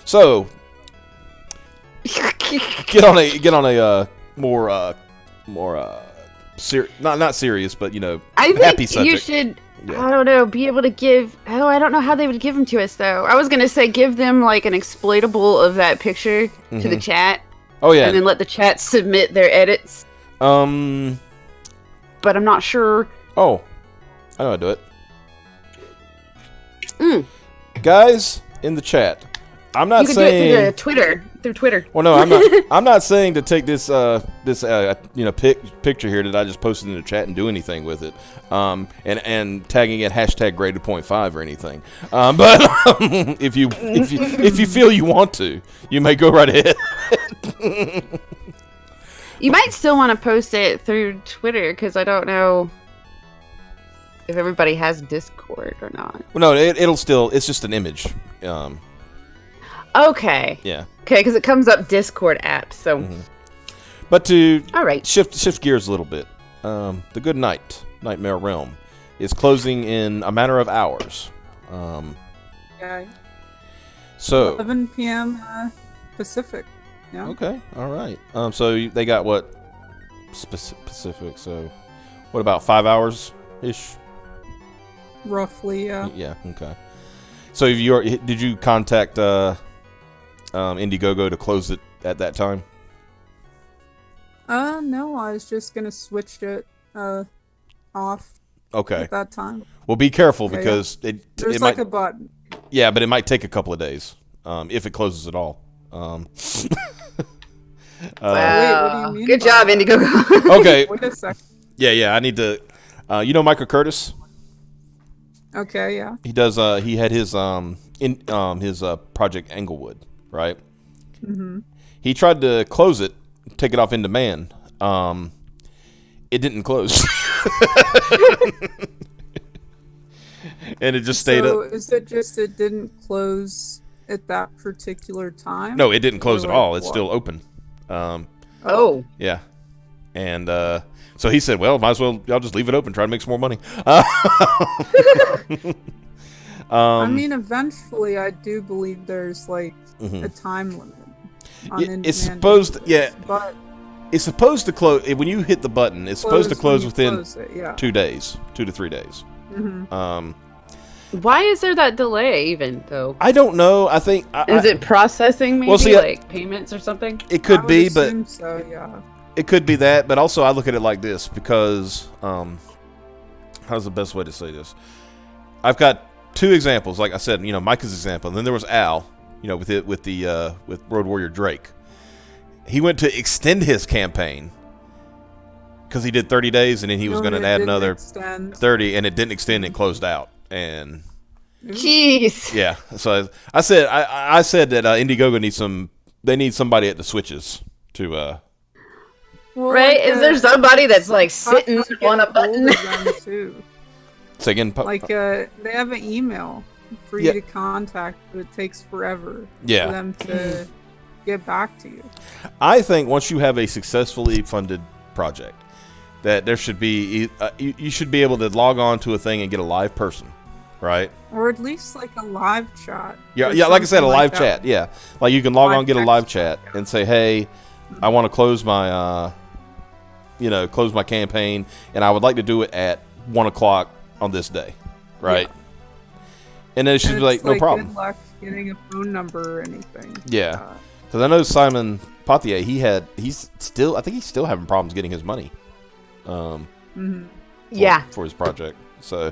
S1: So get on a more not serious, but you know,
S2: I think
S1: happy subject.
S2: you should.
S1: Yeah.
S2: I don't know. Be able to give. Oh, I don't know how they would give them to us though. I was gonna say give them like an exploitable of that picture to the chat.
S1: Oh yeah.
S2: And then let the chat submit their edits. But I'm not sure.
S1: Oh, I know how to do it. Guys in the chat, I'm not
S2: You can
S1: saying
S2: do it through Twitter.
S1: Well, no, I'm not. I'm not saying to take this picture here that I just posted in the chat and do anything with it, and tagging it #graded.5 or anything. But if you feel you want to, you may go right ahead.
S2: You might still want to post it through Twitter because I don't know if everybody has Discord or not.
S1: Well, no, it'll still. It's just an image.
S2: Okay.
S1: Yeah.
S2: Okay, because it comes up Discord app. So.
S1: But to
S2: All right.
S1: shift gears a little bit, the Good Nightmare Realm is closing in a matter of hours.
S4: Yeah.
S1: So
S4: 11 p.m. Pacific. Yeah.
S1: Okay, all right. So they got what Pacific? So What about 5 hours ish?
S4: Roughly, yeah.
S1: Yeah. Okay. So did you contact Indiegogo to close it at that time?
S4: No, I was just gonna switch it off
S1: Okay.
S4: at that time.
S1: Well, be careful
S4: Yeah,
S1: because
S4: There's
S1: it
S4: like
S1: might.
S4: a button.
S1: Yeah, but it might take a couple of days if it closes at all.
S4: Wait, what do you mean
S2: Good
S4: by
S2: job,
S4: that?
S2: Indiegogo.
S1: Okay.
S4: Wait a second.
S1: Yeah. I need to. You know Michael Curtis?
S4: Okay, yeah.
S1: He does. He had his his Project Englewood, right?
S4: Mm-hmm.
S1: He tried to close it, take it off in demand. It didn't close, and it just stayed
S4: So
S1: up.
S4: is it just it didn't close at that particular time?
S1: No, it didn't close
S4: Or
S1: at
S4: like
S1: all. It's
S4: what?
S1: still open.
S2: Oh.
S1: Yeah, and so he said, "Well, might as well y'all just leave it open, try to make some more money."
S4: I mean, eventually, I do believe there's like a time limit on
S1: it's
S4: in-demand
S1: supposed to,
S4: inventories,
S1: yeah.
S4: but
S1: It's supposed to close when you hit the button. It's supposed to close within 2 days, 2 to 3 days.
S4: Mm-hmm.
S2: Why is there that delay even though?
S1: I don't know. I think
S2: Is it processing maybe
S1: Well, see,
S2: like payments or something?
S1: it could be, but
S4: So, yeah.
S1: it could be that. But also, I look at it like this because how's the best way to say this? I've got 2 examples. Like I said, Micah's example, and then there was Al. With Road Warrior Drake. He went to extend his campaign because he did 30 days, and then he was going to add another 30, and it didn't extend and closed out. And
S2: Jeez.
S1: yeah, so I said that Indiegogo need somebody at the switches to
S4: Well,
S2: Right? Is there somebody that's like sitting on a button?
S4: Too.
S1: say again.
S4: Like they have an email for you to contact, but it takes forever for them to get back to you.
S1: I think once you have a successfully funded project, that there should be you should be able to log on to a thing and get a live person, right?
S4: Or at least like a live chat.
S1: Yeah,
S4: or
S1: like I said, a
S4: something
S1: live
S4: like
S1: chat.
S4: that.
S1: Yeah, like you can log
S4: Live
S1: on, get a
S4: text
S1: live
S4: chat,
S1: chat, and say, "Hey, I want to close my close my campaign, and I would like to do it at 1:00 on this day," right?
S4: Yeah.
S1: And then it should
S4: And
S1: be like,
S4: it's
S1: no problem.
S4: Good luck getting a phone number or anything.
S1: Yeah. Because I know Simon Pothier, I think he's still having problems getting his money.
S2: Yeah.
S1: For his project. So,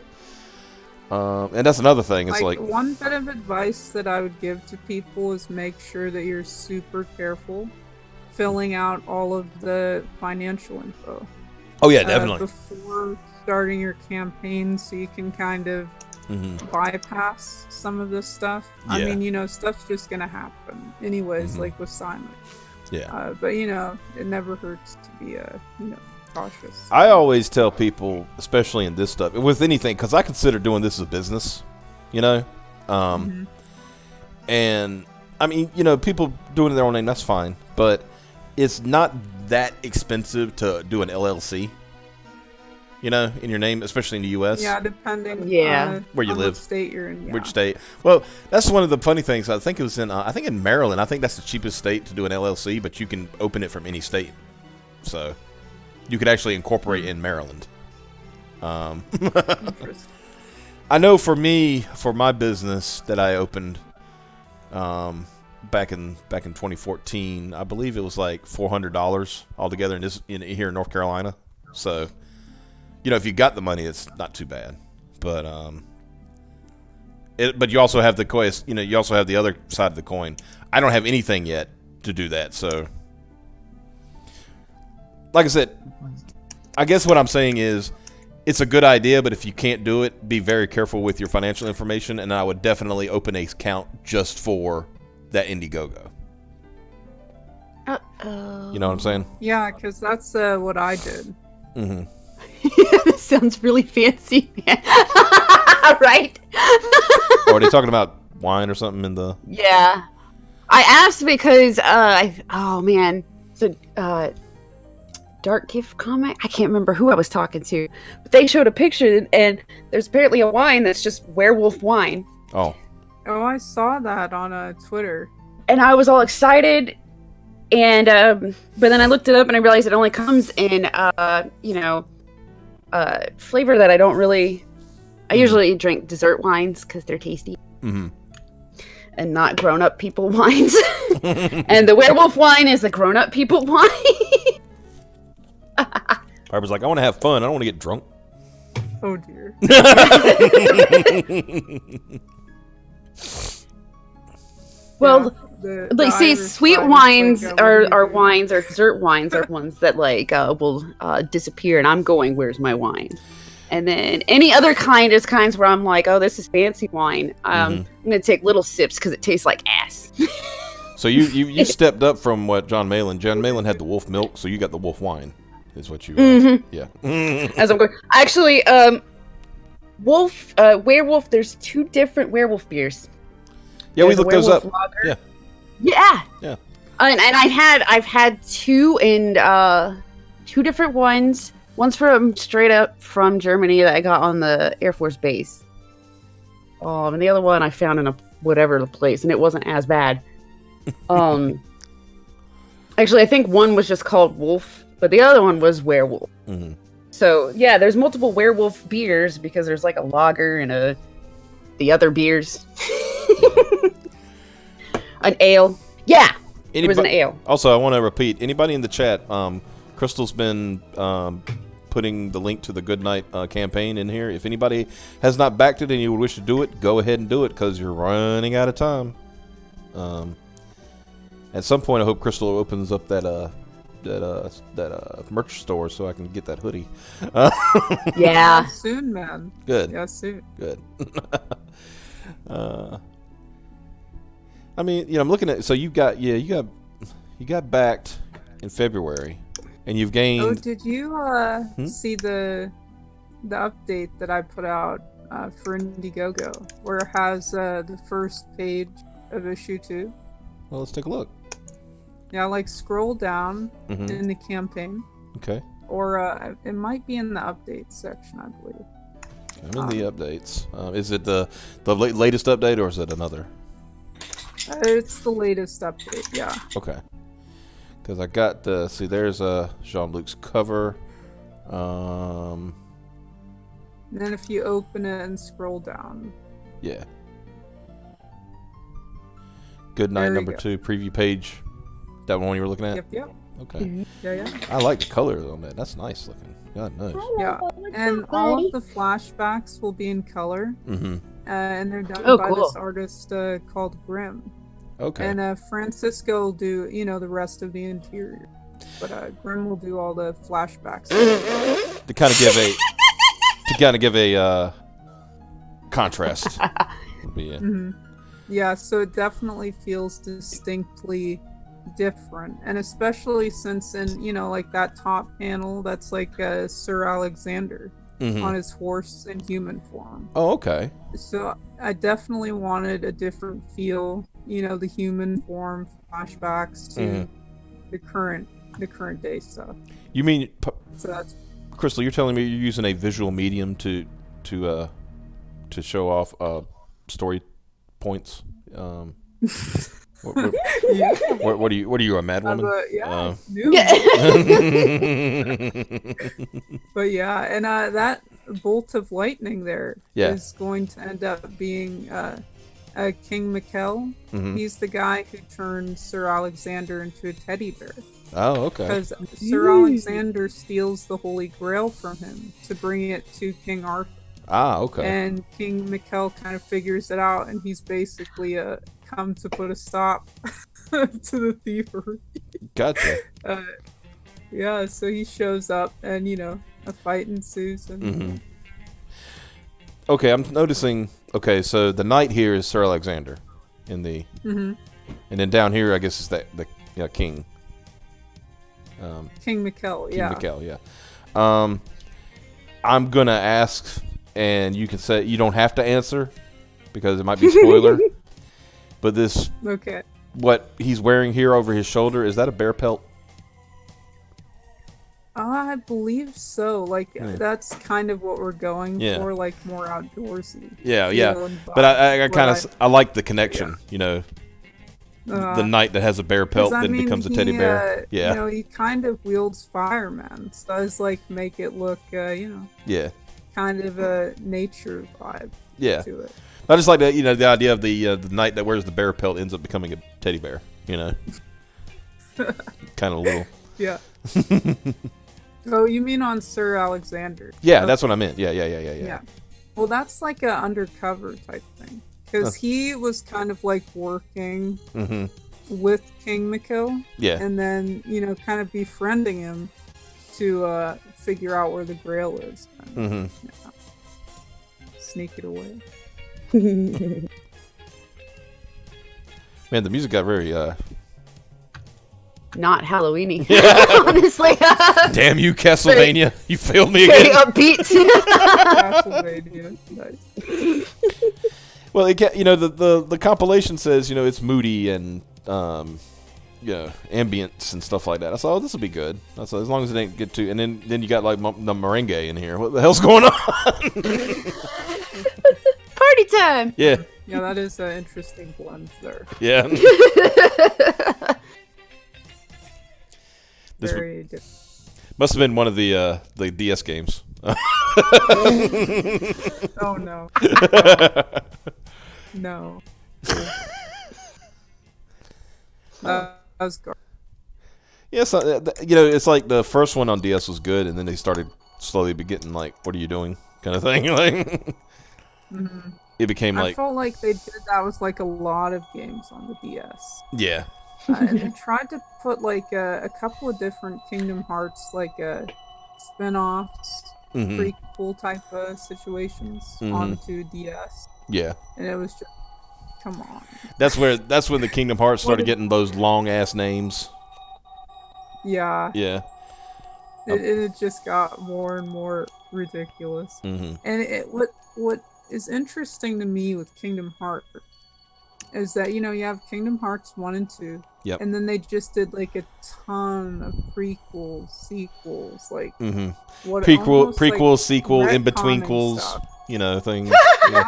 S1: and that's another thing. It's like
S4: one bit of advice that I would give to people is make sure that you're super careful filling out all of the financial info.
S1: oh yeah, definitely.
S4: Before starting your campaign, so you can kind of bypass some of this stuff.
S1: Yeah.
S4: I mean, stuff's just gonna happen anyways, like with Simon.
S1: Yeah.
S4: But it never hurts to be cautious.
S1: I always tell people, especially in this stuff, with anything, because I consider doing this as a business, and I mean, people doing it in their own name, that's fine, but it's not that expensive to do an LLC, in your name, especially in the U.S.
S4: Yeah, depending
S1: where you
S4: on
S1: live,
S4: what state you're in. Yeah.
S1: which state. Well, that's one of the funny things. I think it was in Maryland. I think that's the cheapest state to do an LLC, but you can open it from any state. So you could actually incorporate in Maryland.
S4: Interesting.
S1: I know for my business that I opened back in 2014, I believe it was like $400 altogether here in North Carolina. So, if you got the money, it's not too bad. But but you also have you also have the other side of the coin. I don't have anything yet to do that. So, like I said, I guess what I'm saying is it's a good idea, but if you can't do it, be very careful with your financial information, and I would definitely open an account just for that Indiegogo. You know what I'm saying?
S4: Yeah, because that's what I did.
S1: Mm-hmm.
S2: This sounds really fancy, man. Right?
S1: Or are they talking about wine or something in the...
S2: Yeah. I asked because, it's a Dark Gift comic? I can't remember who I was talking to. But they showed a picture, and there's apparently a wine that's just werewolf wine.
S1: Oh,
S4: I saw that on Twitter.
S2: And I was all excited, and but then I looked it up and I realized it only comes in flavor that I don't really. I usually drink dessert wines because they're tasty.
S1: Mm-hmm.
S2: And not grown-up people wines. And the werewolf wine is the grown-up people wine.
S1: I was like, I want to have fun. I don't want to get drunk.
S4: Oh dear.
S2: Well,
S4: the
S2: like see,
S4: Irish
S2: sweet
S4: wine
S2: wines
S4: is like,
S2: are wines, or dessert wines are ones that like will disappear, and I'm going, where's my wine? And then any other kind is kinds where I'm like, oh, this is fancy wine. I'm gonna take little sips because it tastes like ass.
S1: So you stepped up from what John Malin. John Malin had the wolf milk, so you got the wolf wine. Is what you yeah.
S2: As I'm going, actually, werewolf. There's 2 different werewolf beers.
S1: Yeah,
S2: There's
S1: we looked those up.
S2: Lager.
S1: Yeah.
S2: Yeah. And I've had 2 and 2 different ones. One's from straight up from Germany that I got on the Air Force base. And the other one I found in a whatever place, and it wasn't as bad. Actually, I think one was just called Wolf, but the other one was Werewolf.
S1: Mm-hmm.
S2: So yeah, there's multiple werewolf beers because there's like a lager and the other beers. An ale. Yeah, it was an ale.
S1: Also, I want to repeat, anybody in the chat, Crystal's been putting the link to the Goodnight campaign in here. If anybody has not backed it and you would wish to do it, go ahead and do it because you're running out of time. At some point, I hope Crystal opens up that merch store so I can get that hoodie.
S2: Yeah.
S4: Soon, man.
S1: Good.
S4: Yeah, soon.
S1: Good. I mean, I'm looking at. So you got backed in February, and you've gained.
S4: Oh, did you see the update that I put out for Indiegogo, where it has the first page of issue 2?
S1: Well, let's take a look.
S4: Yeah, like scroll down in the campaign.
S1: Okay.
S4: Or it might be in the updates section, I believe.
S1: I'm in the updates. Is it the latest update or is it another?
S4: It's the latest update, yeah.
S1: Okay. Because I got see, there's Jean-Luc's cover.
S4: And then if you open it and scroll down.
S1: Yeah. Good night, number 2, preview page. That one you were looking at?
S4: Yep.
S1: Okay.
S4: Yeah.
S1: I like the color on that. That's nice looking. God knows.
S4: Yeah. And all of the flashbacks will be in color.
S1: Mm-hmm.
S4: And they're done by
S2: cool.
S4: this artist called Grimm.
S1: Okay.
S4: And Francisco will do, the rest of the interior. But Grimm will do all the flashbacks.
S1: To kind of give a contrast. Yeah.
S4: Yeah, so it definitely feels distinctly different, and especially since in like that top panel, that's like Sir Alexander on his horse in human form.
S1: Oh, okay.
S4: So I definitely wanted a different feel, the human form flashbacks to the current day stuff.
S1: You mean,
S4: so that's
S1: Crystal? You're telling me you're using a visual medium to show off story points? What are you, a mad woman?
S4: But yeah, and that bolt of lightning there is going to end up being King Mikkel. He's the guy who turned Sir Alexander into a teddy bear.
S1: Oh, okay.
S4: Because Sir Alexander steals the Holy Grail from him to bring it to King Arthur.
S1: Ah, okay.
S4: And King Mikkel kind of figures it out, and he's basically come to put a stop to the thievery.
S1: Gotcha.
S4: Yeah, so he shows up, and a fight ensues. And
S1: Okay, I'm noticing. Okay, so the knight here is Sir Alexander, in the, and then down here, I guess is the king.
S4: King Mikkel,
S1: King Mikkel, yeah. I'm gonna ask. And you can say you don't have to answer because it might be a spoiler. But what he's wearing here over his shoulder, is that a bear pelt?
S4: I believe so. That's kind of what we're going for, like more outdoorsy.
S1: Yeah. But I kind of I like the connection, the knight that has a bear pelt then becomes a teddy bear. Yeah.
S4: You know, he kind of wields fire, man. So it's like make it look,
S1: Yeah.
S4: kind of a nature vibe to it.
S1: I just like that, the idea of the knight that wears the bear pelt ends up becoming a teddy bear, kind of little.
S4: Yeah. Oh, you mean on Sir Alexander?
S1: Yeah, that's what I meant. Yeah.
S4: Well, that's like a undercover type thing. Because he was kind of like working with King Mikko.
S1: Yeah.
S4: And then, kind of befriending him to figure out where the Grail is. And, sneak it away.
S1: Man, the music got very
S2: not Halloweeny, honestly.
S1: Damn you, Castlevania! You failed me
S2: Very
S1: again.
S2: upbeat.
S4: Castlevania, nice.
S1: Well, the compilation says it's moody and ambience and stuff like that. I thought, this will be good. I thought, as long as it ain't get too. And then you got like the merengue in here. What the hell's going on?
S2: Party time.
S1: Yeah.
S4: Yeah, that is an interesting blend there.
S1: Yeah.
S4: Very different.
S1: Must have been one of the DS games.
S4: Oh no. No. That was garbage.
S1: Yeah, so, it's like the first one on DS was good, and then they started slowly getting like, "What are you doing?" kind of thing. Like, it became
S4: I
S1: like.
S4: felt like they did that with like a lot of games on the DS.
S1: Yeah.
S4: And they tried to put like a couple of different Kingdom Hearts like spin-offs, prequel type of situations onto DS.
S1: Yeah.
S4: And it was just, come on.
S1: That's when the Kingdom Hearts started getting those long ass names.
S4: Yeah.
S1: Yeah.
S4: It just got more and more ridiculous. And what is interesting to me with Kingdom Hearts is that, you have Kingdom Hearts 1 and 2.
S1: Yep.
S4: And then they just did like a ton of prequels, sequels, like
S1: prequel, sequel, in betweenquels, things. Yeah.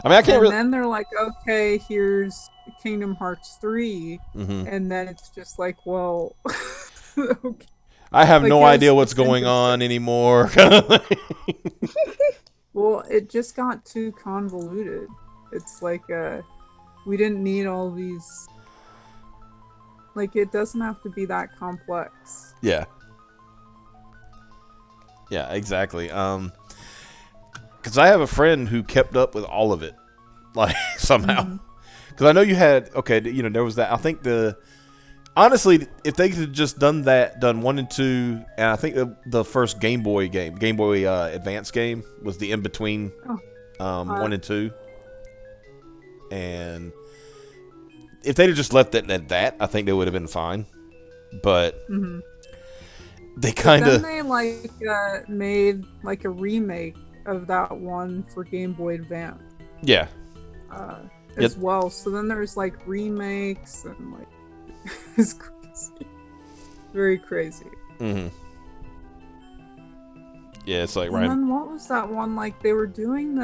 S1: I mean, I can't really.
S4: And then they're like, okay, here's Kingdom Hearts 3, and then it's just like, well, okay.
S1: I have no idea what's going on anymore.
S4: Well, it just got too convoluted. It's like, we didn't need all these. Like, it doesn't have to be that complex.
S1: Yeah. Yeah, exactly. Because I have a friend who kept up with all of it, like, somehow. Because I know you had, there was that. I think honestly, if they could have just done 1 and 2, and I think the first Game Boy Advance game was the in-between 1 and 2. And if they'd have just left it at that, I think they would have been fine. But they kind of...
S4: Then they, made, like, a remake of that one for Game Boy Advance.
S1: Yeah.
S4: As well. So then there's, like, remakes and, like... It's crazy. Very crazy.
S1: Yeah, it's like...
S4: And then what was that one? Like, they were doing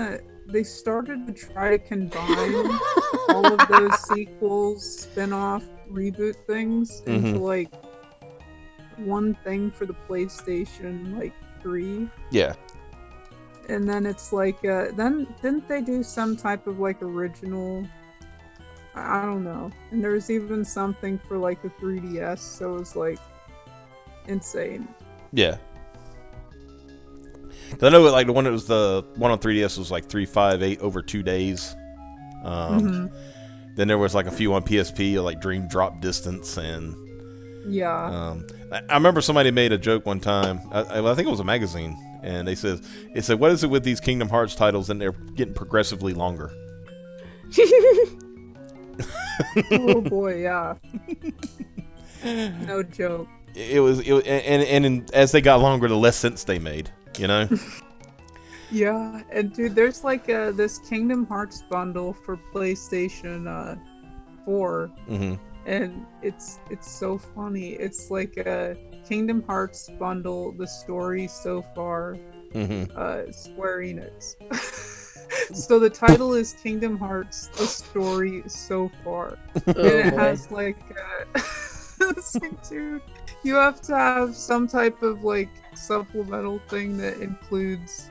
S4: they started to try to combine all of those sequels, spin-off, reboot things into like one thing for the PlayStation 3.
S1: Yeah.
S4: And then it's like then didn't they do some type of like original, I don't know. And there was even something for like a 3DS, so it was like insane.
S1: Yeah. I know, like, the one on 3DS was like 358 over 2 days. Then there was like a few on PSP, like Dream Drop Distance, and I remember somebody made a joke one time. I think it was a magazine, and it said, "What is it with these Kingdom Hearts titles, and they're getting progressively longer?"
S4: Oh boy, yeah. No joke.
S1: It was, as they got longer, the less sense they made.
S4: Yeah, and dude, there's like this Kingdom Hearts bundle for PlayStation 4, and it's so funny. It's like a Kingdom Hearts bundle, the story so far, Square Enix. So the title is Kingdom Hearts: The Story So Far, and
S2: Oh,
S4: it
S2: boy.
S4: has like, it's like, dude, you have to have some type of like supplemental thing that includes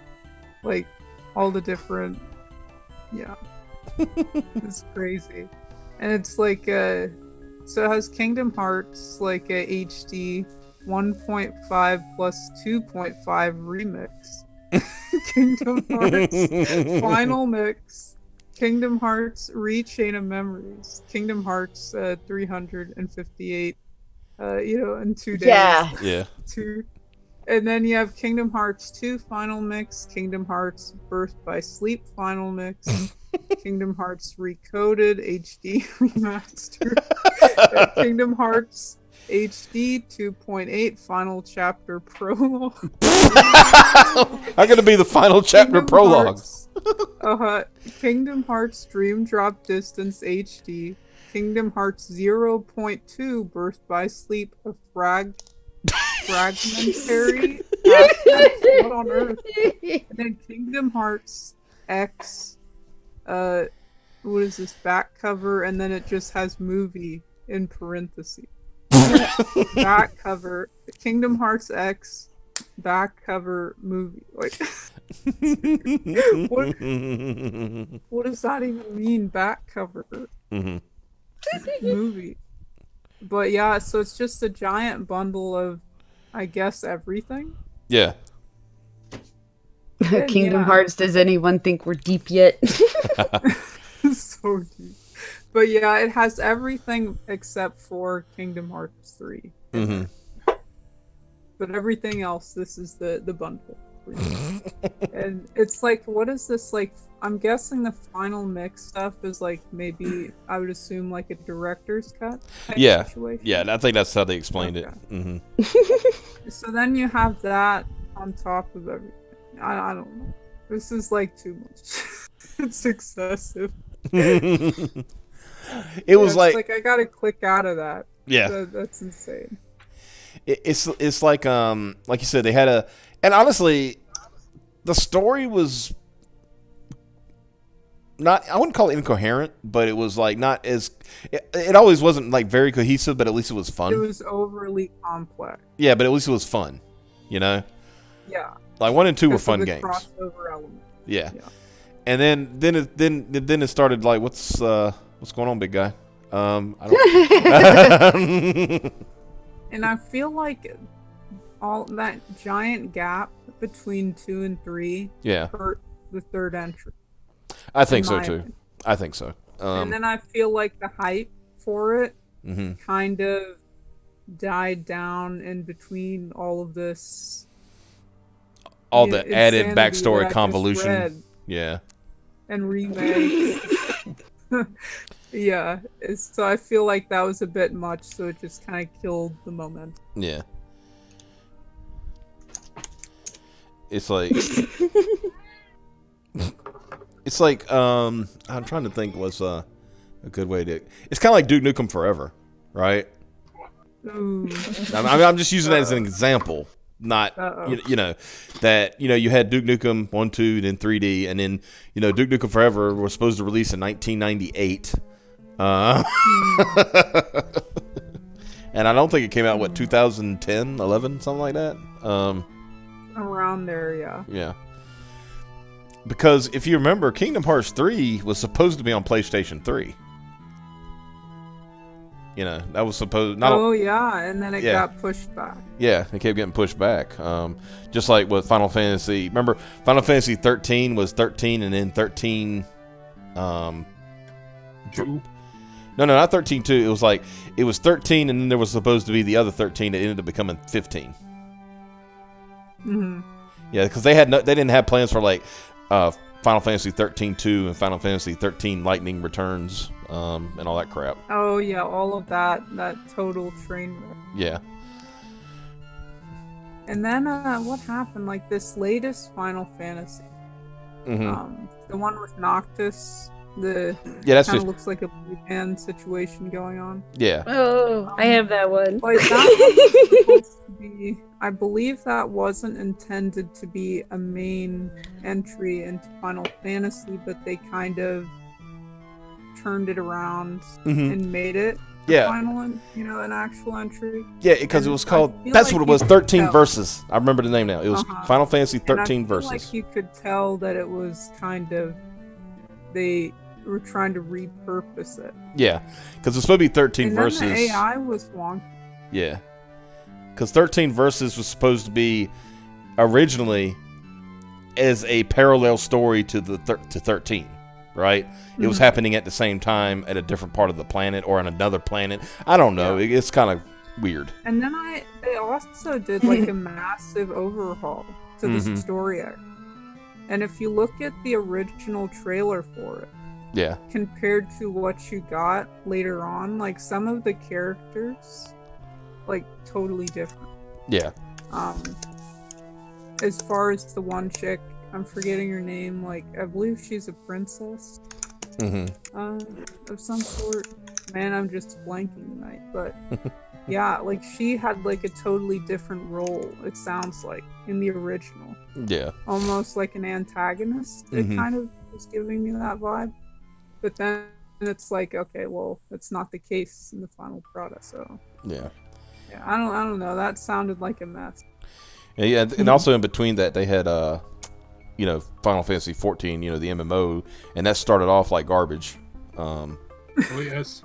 S4: like all the different, yeah, it's crazy, and it's like so it has Kingdom Hearts like a HD 1.5 plus 2.5 remix. Kingdom Hearts Final Mix, Kingdom Hearts Rechain of Memories, Kingdom Hearts 358, in 2 days.
S2: Yeah.
S1: Yeah.
S4: And then you have Kingdom Hearts 2 Final Mix, Kingdom Hearts Birth by Sleep Final Mix, Kingdom Hearts Recoded HD Remastered, and Kingdom Hearts HD 2.8 Final Chapter Prologue.
S1: I'm gonna be the final chapter
S4: Kingdom
S1: prologue.
S4: Hearts, Kingdom Hearts Dream Drop Distance HD, Kingdom Hearts 0.2 Birth by Sleep, a fragmentary what on earth? And then Kingdom Hearts X, what is this, back cover, and then it just has movie in parentheses. Back cover, Kingdom Hearts X, back cover movie. Like, what does that even mean? Back cover movie. But yeah, so it's just a giant bundle of, I guess, everything.
S1: Yeah.
S4: And
S2: Kingdom
S4: yeah.
S2: Hearts, does anyone think we're deep yet?
S4: So deep. But yeah, it has everything except for Kingdom Hearts 3.
S1: Mm-hmm.
S4: But everything else, this is the bundle. And it's like, what is this, like, I'm guessing the final mix stuff is like, maybe I would assume like a director's cut type
S1: Yeah.
S4: situation.
S1: Yeah, and I think that's how they explained it.
S4: Okay.
S1: Mm-hmm.
S4: So then you have that on top of everything. I don't know. This is like too much. It's excessive.
S1: It was
S4: It's
S1: like
S4: I gotta click out of that.
S1: yeah.
S4: That's insane.
S1: It's like you said, they had and honestly, the story was not, I wouldn't call it incoherent, but it was like not as, it always wasn't like very cohesive, but at least it was fun.
S4: It was overly complex.
S1: Yeah, but at least it was fun, you know?
S4: Yeah.
S1: Like 1 and 2 were
S4: Because of
S1: fun
S4: the
S1: games.
S4: crossover element.
S1: Yeah.
S4: Yeah.
S1: And then it started like, what's going on, big guy? I don't
S4: And I feel like all that giant gap between 2 and 3
S1: Yeah.
S4: hurt the third entry.
S1: I think
S4: in
S1: so
S4: my
S1: too.
S4: opinion.
S1: I think so.
S4: And then I feel like the hype for it
S1: Mhm.
S4: kind of died down in between all of this.
S1: All the added
S4: insanity that I
S1: backstory
S4: just
S1: convolution.
S4: read
S1: Yeah.
S4: and remakes. Yeah, so I feel like that was a bit much, so it just kind of killed the momentum.
S1: Yeah. It's like it's like I'm trying to think what's a good way to. It's kind of like Duke Nukem Forever, right?
S4: Ooh.
S1: I'm just using that as an example, not you know that you had Duke Nukem 1, 2, then 3D, and then Duke Nukem Forever was supposed to release in 1998. And I don't think it came out 2010, 11, something like that.
S4: Around there, yeah.
S1: Yeah. Because if you remember, Kingdom Hearts 3 was supposed to be on PlayStation 3. That was supposed.
S4: Yeah, and then it got pushed back.
S1: Yeah, it kept getting pushed back. Just like with Final Fantasy. Remember, Final Fantasy 13 was 13, and then 13. No, not 13 2. It was 13, and then there was supposed to be the other 13 that ended up becoming 15.
S4: Mm-hmm.
S1: Yeah, because they didn't have plans for Final Fantasy 13 2 and Final Fantasy 13 Lightning Returns, and all that crap.
S4: Oh yeah, all of that total train wreck.
S1: Yeah.
S4: And then what happened? Like this latest Final Fantasy,
S1: Mm-hmm.
S4: the one with Noctis The
S1: Yeah, that's
S4: kind of
S1: 50.
S4: looks like a blue band situation going on.
S1: Yeah.
S2: Oh, I have that one.
S4: Like that was supposed to be. I believe that wasn't intended to be a main entry into Final Fantasy, but they kind of turned it around and made it
S1: Yeah.
S4: an actual entry.
S1: Yeah, because it was called.
S4: I feel
S1: That's
S4: like
S1: what it
S4: you
S1: was.
S4: could
S1: 13
S4: tell.
S1: verses. I remember the name now. It was Final Fantasy
S4: And I
S1: 13
S4: feel
S1: verses.
S4: like you could tell that it was kind of they were trying to repurpose it.
S1: Yeah, because it's supposed to be 13
S4: And
S1: verses.
S4: then the AI was wonky.
S1: Yeah, because 13 verses was supposed to be originally as a parallel story to the to 13, right? It was happening at the same time at a different part of the planet or on another planet. I don't know.
S4: Yeah.
S1: It's kind of weird.
S4: And then they also did like a massive overhaul to the story arc. And if you look at the original trailer for it,
S1: Yeah.
S4: compared to what you got later on, like some of the characters, like totally different.
S1: Yeah.
S4: As far as the one chick, I'm forgetting her name. Like I believe she's a princess, of some sort. Man, I'm just blanking tonight. But yeah, like she had like a totally different role. It sounds like in the original,
S1: Yeah.
S4: almost like an antagonist. It kind of was giving me that vibe. But then it's like, okay, well, that's not the case in the final product. So
S1: Yeah.
S4: yeah, I don't know. That sounded like a mess.
S1: Yeah, and also in between that, they had, Final Fantasy 14, the MMO, and that started off like garbage.
S3: Oh yes.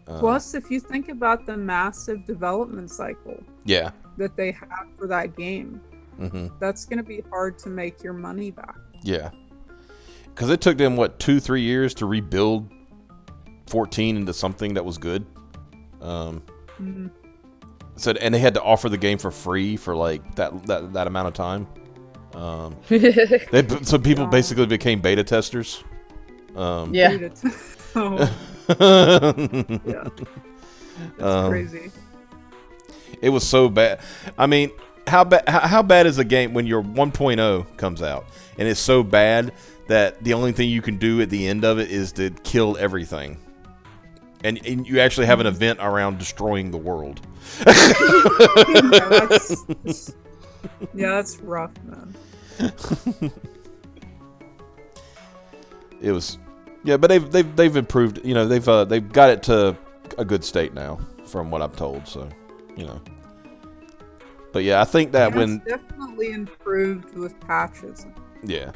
S4: Plus, if you think about the massive development cycle
S1: Yeah.
S4: that they have for that game, that's going to be hard to make your money back.
S1: Yeah. Because it took them, 2-3 years to rebuild 14 into something that was good. So, and they had to offer the game for free for like that amount of time. So people basically became beta testers.
S2: Yeah.
S4: Oh, yeah. That's crazy.
S1: It was so bad. I mean, how bad is a game when your 1.0 comes out and it's so bad that the only thing you can do at the end of it is to kill everything, and you actually have an event around destroying the world.
S4: That's rough, man.
S1: It was, yeah, but they've improved. They've got it to a good state now, from what I'm told. So, but yeah, I think that
S4: it's definitely improved with patches.
S1: Yeah,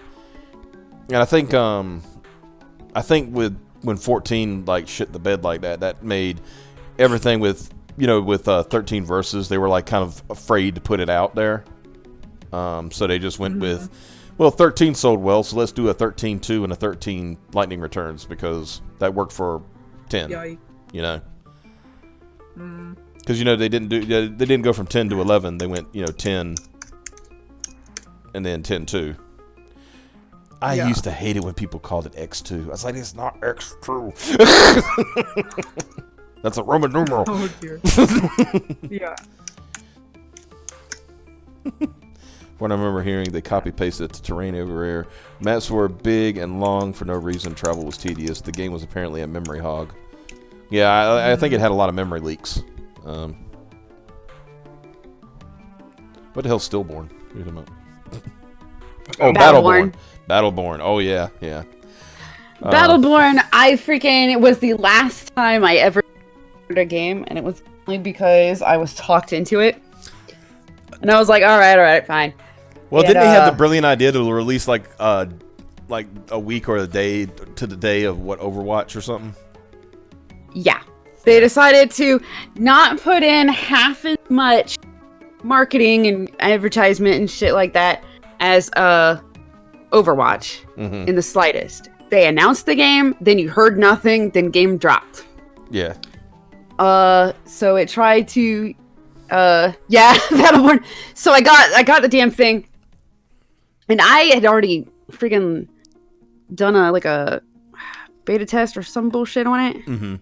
S1: and I think when 14 like shit the bed like that made everything with 13 verses, they were like kind of afraid to put it out there. So they just went with, 13 sold well, so let's do a 13-2 and a 13 Lightning Returns because that worked for 10.
S4: Yikes.
S1: Because they didn't go from 10 to 11. They went 10 and then 10-2. I used to hate it when people called it X2. I was like, it's not X2. That's a Roman numeral.
S4: Oh dear. Yeah.
S1: When I remember hearing they copy pasted the terrain everywhere. Maps were big and long for no reason. Travel was tedious. The game was apparently a memory hog. Yeah, I think it had a lot of memory leaks. What the hell's Stillborn? Wait a minute. Oh,
S2: Battleborn.
S1: Battleborn. Oh yeah.
S2: Battleborn, it was the last time I ever played a game, and it was only because I was talked into it. And I was like, all right, fine.
S1: Well, didn't they have the brilliant idea to release like a week or a day to the day of Overwatch or something?
S2: Yeah. They decided to not put in half as much marketing and advertisement and shit like that as Overwatch in the slightest. They announced the game, then you heard nothing, then game dropped.
S1: Yeah.
S2: So it tried to Battleborn. So I got the damn thing. And I had already freaking done a beta test or some bullshit on it.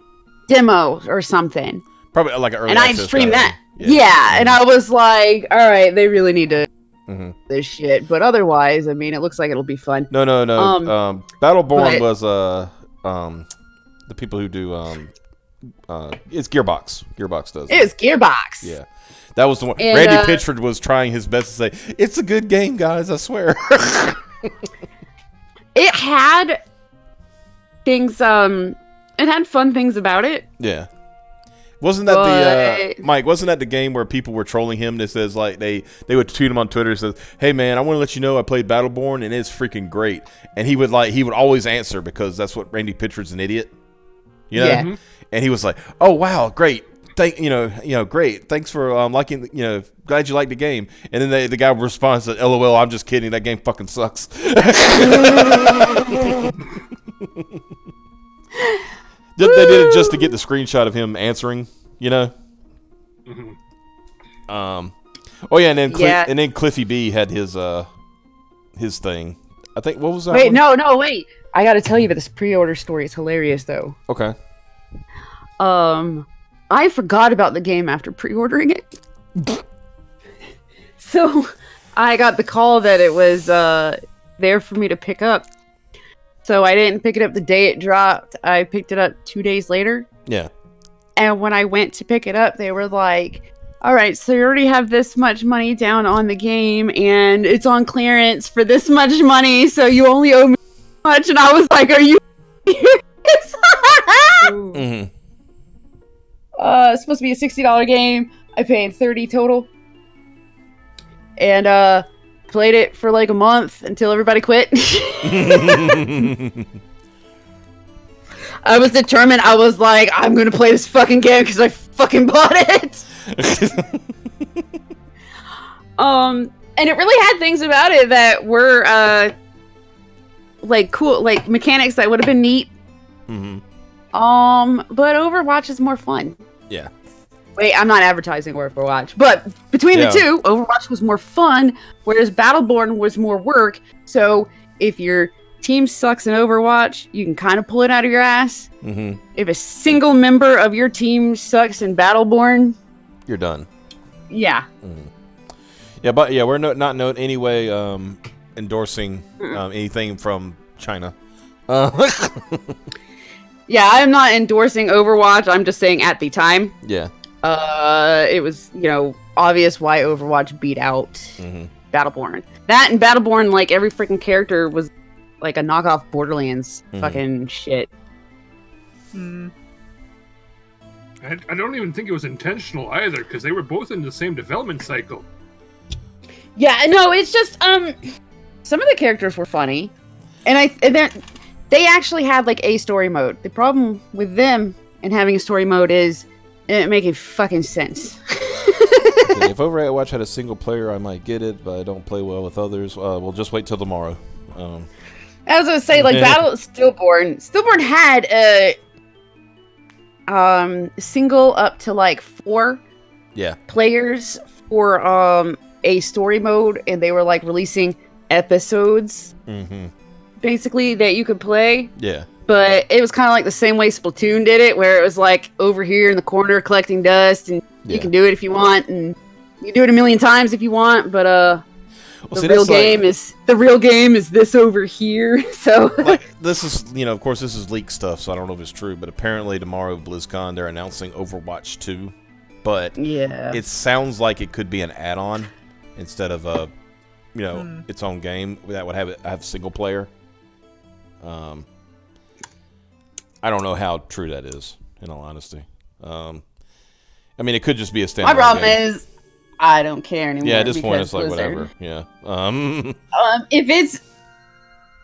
S2: Demo or something.
S1: Probably like an early
S2: and I
S1: access
S2: streamed
S1: kind of
S2: that. Yeah, and I was like, all right, they really need to this shit. But otherwise, I mean, it looks like it'll be fun.
S1: No. Battleborn was the people who do it's Gearbox. Gearbox does
S2: It was Gearbox.
S1: Yeah. That was the one.
S2: And,
S1: Randy Pitchford was trying his best to say, "It's a good game, guys, I swear."
S2: It had things it had fun things about it.
S1: Yeah. Wasn't that Mike, wasn't that the game where people were trolling him that says like they would tweet him on Twitter and says, "Hey man, I want to let you know I played Battleborn and it's freaking great." And he would always answer because that's what Randy Pitchford's an idiot. You know?
S2: Yeah.
S1: And he was like, "Oh wow, great. Great. Thanks for liking. Glad you liked the game." And then the guy responds, "LOL, I'm just kidding. That game fucking sucks." They did it just to get the screenshot of him answering.
S3: Mhm.
S1: Oh yeah, and then Cliffy B had his thing. I think what was that?
S2: Wait,
S1: one?
S2: no, wait. I got to tell you about this pre-order story. It's hilarious though.
S1: Okay.
S2: I forgot about the game after pre-ordering it. So I got the call that it was there for me to pick up. So I didn't pick it up the day it dropped. I picked it up 2 days later.
S1: Yeah.
S2: And when I went to pick it up, they were like, "All right, so you already have this much money down on the game, and it's on clearance for this much money, so you only owe me this much." And I was like, "Are you serious?"
S1: Mm-hmm.
S2: It's supposed to be a $60 game. I paid $30 total. And played it for like a month until everybody quit. I was determined. I was like, I'm gonna play this fucking game because I fucking bought it. And it really had things about it that were like cool, like mechanics that would have been neat.
S1: Mm-hmm.
S2: But Overwatch is more fun.
S1: Yeah.
S2: Wait, I'm not advertising Overwatch, but between the two, Overwatch was more fun, whereas Battleborn was more work. So if your team sucks in Overwatch, you can kind of pull it out of your ass.
S1: Mm-hmm.
S2: If a single member of your team sucks in Battleborn,
S1: you're done.
S2: Yeah.
S1: Mm-hmm. Yeah, but yeah, we're not in any way endorsing anything from China.
S2: Yeah, I'm not endorsing Overwatch. I'm just saying at the time.
S1: Yeah.
S2: It was, obvious why Overwatch beat out Battleborn. That and Battleborn, like, every freaking character was like a knockoff Borderlands fucking shit.
S4: Mm.
S3: I don't even think it was intentional either, because they were both in the same development cycle.
S2: Yeah, no, it's just, some of the characters were funny. And they actually had, like, a story mode. The problem with them and having a story mode is it didn't make fucking sense.
S1: If Overwatch had a single player, I might get it, but I don't play well with others. We'll just wait till tomorrow.
S2: I was gonna say, like, Stillborn had a single up to like 4 players for a story mode, and they were like releasing episodes basically that you could play.
S1: Yeah.
S2: But it was kind of like the same way Splatoon did it, where it was like over here in the corner collecting dust, and you can do it if you want, and you can do it a million times if you want, but the real game is this over here. So
S1: like, this is, of course this is leaked stuff, so I don't know if it's true, but apparently tomorrow at BlizzCon they're announcing Overwatch 2. But it sounds like it could be an add-on instead of a its own game that would have single player. I don't know how true that is, in all honesty. I mean, it could just be a standalone.
S2: My problem is, I don't care anymore.
S1: Yeah, at this point, it's like
S2: Blizzard.
S1: whatever. Yeah.
S2: If it's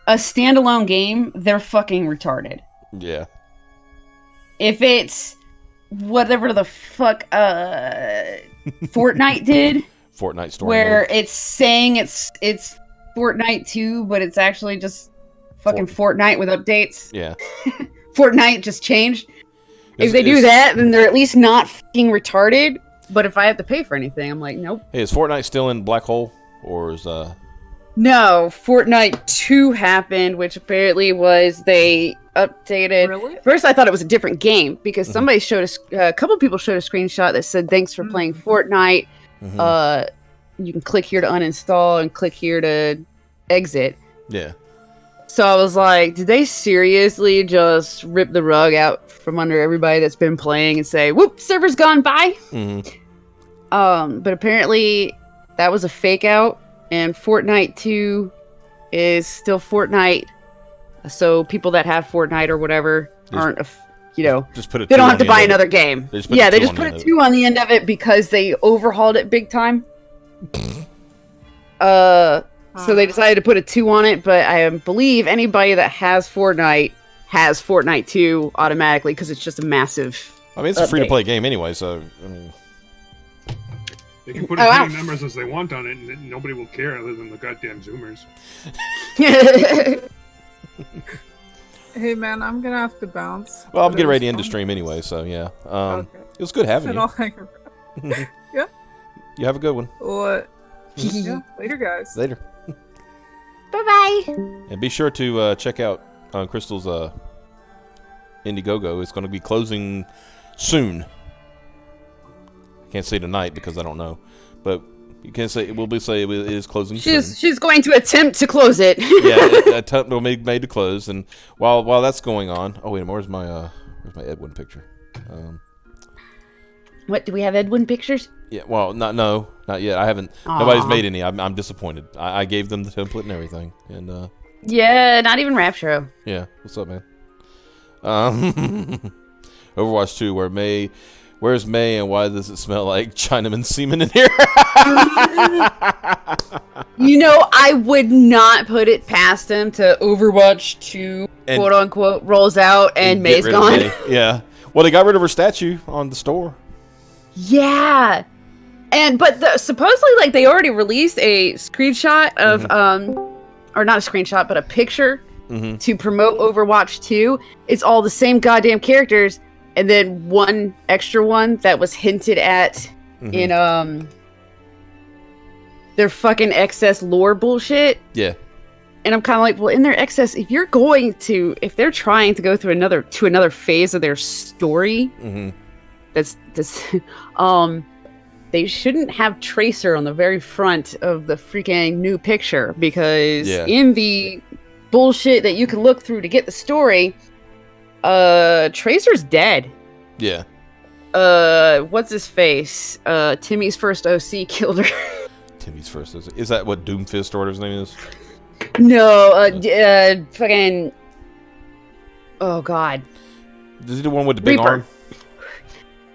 S2: a standalone game, they're fucking retarded.
S1: Yeah.
S2: If it's whatever the fuck Fortnite did,
S1: Fortnite story
S2: where
S1: mode.
S2: it's saying it's Fortnite 2, but it's actually just fucking Fortnite with updates.
S1: Yeah.
S2: Fortnite just changed. If they do that, then they're at least not fucking retarded. But if I have to pay for anything, I'm like, nope.
S1: Hey, is Fortnite still in Black Hole, or is
S2: No, Fortnite 2 happened, which apparently was they updated.
S4: Really?
S2: First, I thought it was a different game because somebody showed a couple people showed a screenshot that said, "Thanks for playing Fortnite. You can click here to uninstall and click here to exit."
S1: Yeah.
S2: So I was like, did they seriously just rip the rug out from under everybody that's been playing and say, whoop, server's gone, bye? But apparently that was a fake out, and Fortnite 2 is still Fortnite. So people that have Fortnite or whatever aren't,
S1: just put it.
S2: They don't have to buy another game. They just put a 2 on the end of it because they overhauled it big time. So they decided to put a 2 on it, but I believe anybody that has Fortnite 2 automatically because it's just a massive.
S1: I mean, it's a free-to-play game anyway, so I mean,
S3: they can put as many numbers as they want on it, and nobody will care other than the goddamn Zoomers.
S4: Hey man, I'm gonna have to bounce.
S1: Well, I'm getting ready to end the stream anyway, so yeah.
S4: Okay.
S1: It was good having you.
S4: Yeah.
S1: You have a good one.
S4: What? Yeah. Later, guys.
S1: Later.
S2: Bye-bye.
S1: And be sure to check out Crystal's Indiegogo. It's going to be closing soon. I can't say tonight because I don't know, but you can say it is closing soon.
S2: She's going to attempt to close it.
S1: Yeah, attempt will be made to close. And while that's going on, oh wait, where's my Edwin picture?
S2: What, do we have Edwin pictures?
S1: Yeah, well, not yet. I haven't. Aww. Nobody's made any. I'm disappointed. I gave them the template and everything, and
S2: yeah, not even Rapturo.
S1: Yeah, what's up, man? Overwatch 2, where's May, and why does it smell like Chinaman semen in here?
S2: I would not put it past them to Overwatch 2, quote unquote, rolls out and May's gone.
S1: May. Yeah. Well, they got rid of her statue on the store.
S2: Yeah. But supposedly, like, they already released a screenshot of, or not a screenshot, but a picture to promote Overwatch 2. It's all the same goddamn characters, and then one extra one that was hinted at in, their fucking excess lore bullshit.
S1: Yeah.
S2: And I'm kind of like, well, in their excess, if they're trying to go through another phase of their story, they shouldn't have Tracer on the very front of the freaking new picture, because in the bullshit that you can look through to get the story, Tracer's dead.
S1: Yeah.
S2: What's his face? Timmy's first OC killed her.
S1: Timmy's first OC. Is that what Doomfist or his name is?
S2: No, fucking. Oh God.
S1: Is he the one with the big arm?